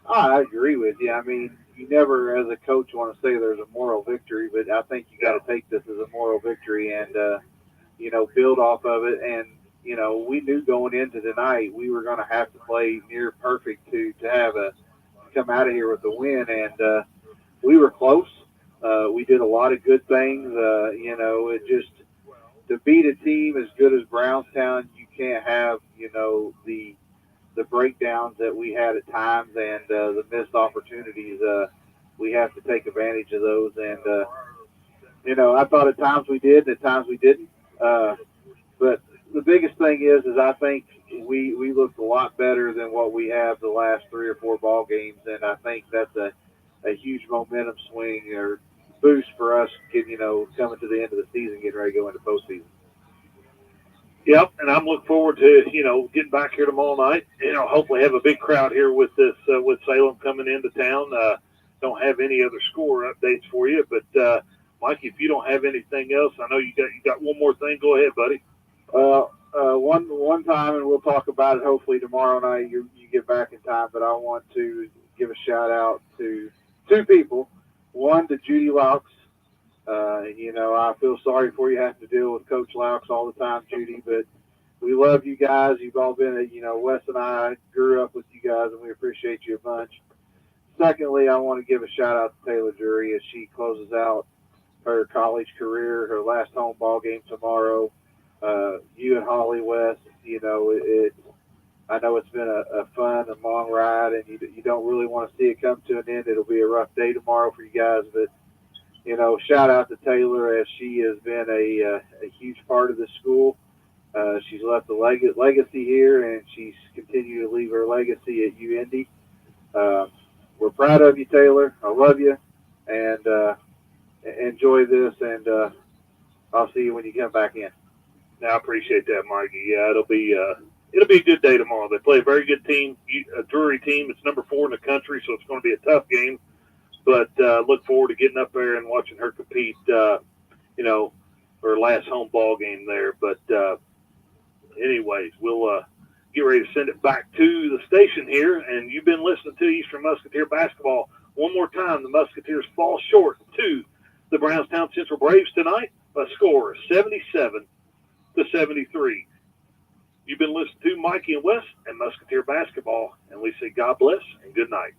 Speaker 2: I agree with you. I mean, you never, as a coach, want to say there's a moral victory, but I think you got to take this as a moral victory and, build off of it. And, we knew going into tonight we were going to have to play near perfect to come out of here with a win. And we were close. We did a lot of good things. It just to beat a team as good as Brownstown, you can't have, the breakdowns that we had at times and the missed opportunities. We have to take advantage of those. And, I thought at times we did, at times we didn't. But the biggest thing is I think we looked a lot better than what we have the last 3 or 4 ball games. And I think that's a huge momentum swing or boost for us, coming to the end of the season, getting ready to go into postseason.
Speaker 1: Yep, and I'm looking forward to, getting back here tomorrow night. Hopefully have a big crowd here with this, with Salem coming into town. Don't have any other score updates for you, but Mike, if you don't have anything else, I know you got one more thing. Go ahead, buddy.
Speaker 2: One time, and we'll talk about it hopefully tomorrow night. You get back in time, but I want to give a shout out to 2 people. One, to Judy Laux. I feel sorry for you having to deal with Coach Laux all the time, Judy, but we love you guys. You've all been, Wes and I grew up with you guys, and we appreciate you a bunch. Secondly, I want to give a shout out to Taylor Jury as she closes out her college career, her last home ball game tomorrow. You and Holly, Wes, I know it's been a fun and long ride, and you don't really want to see it come to an end. It'll be a rough day tomorrow for you guys, but, shout out to Taylor as she has been a huge part of the school. She's left a legacy here, and she's continued to leave her legacy at UIndy. We're proud of you, Taylor. I love you, and enjoy this, and I'll see you when you come back in.
Speaker 1: I appreciate that, Mikey. Yeah, it'll be a good day tomorrow. They play a very good team, a Drury team. It's number 4 in the country, so it's going to be a tough game. But look forward to getting up there and watching her compete. Her last home ball game there. But anyways, we'll get ready to send it back to the station here. And you've been listening to Eastern Musketeer basketball. One more time, the Musketeers fall short to the Brownstown Central Braves tonight by a score of 77-73. You've been listening to Mikey and Wes and Musketeer basketball, and we say God bless and good night.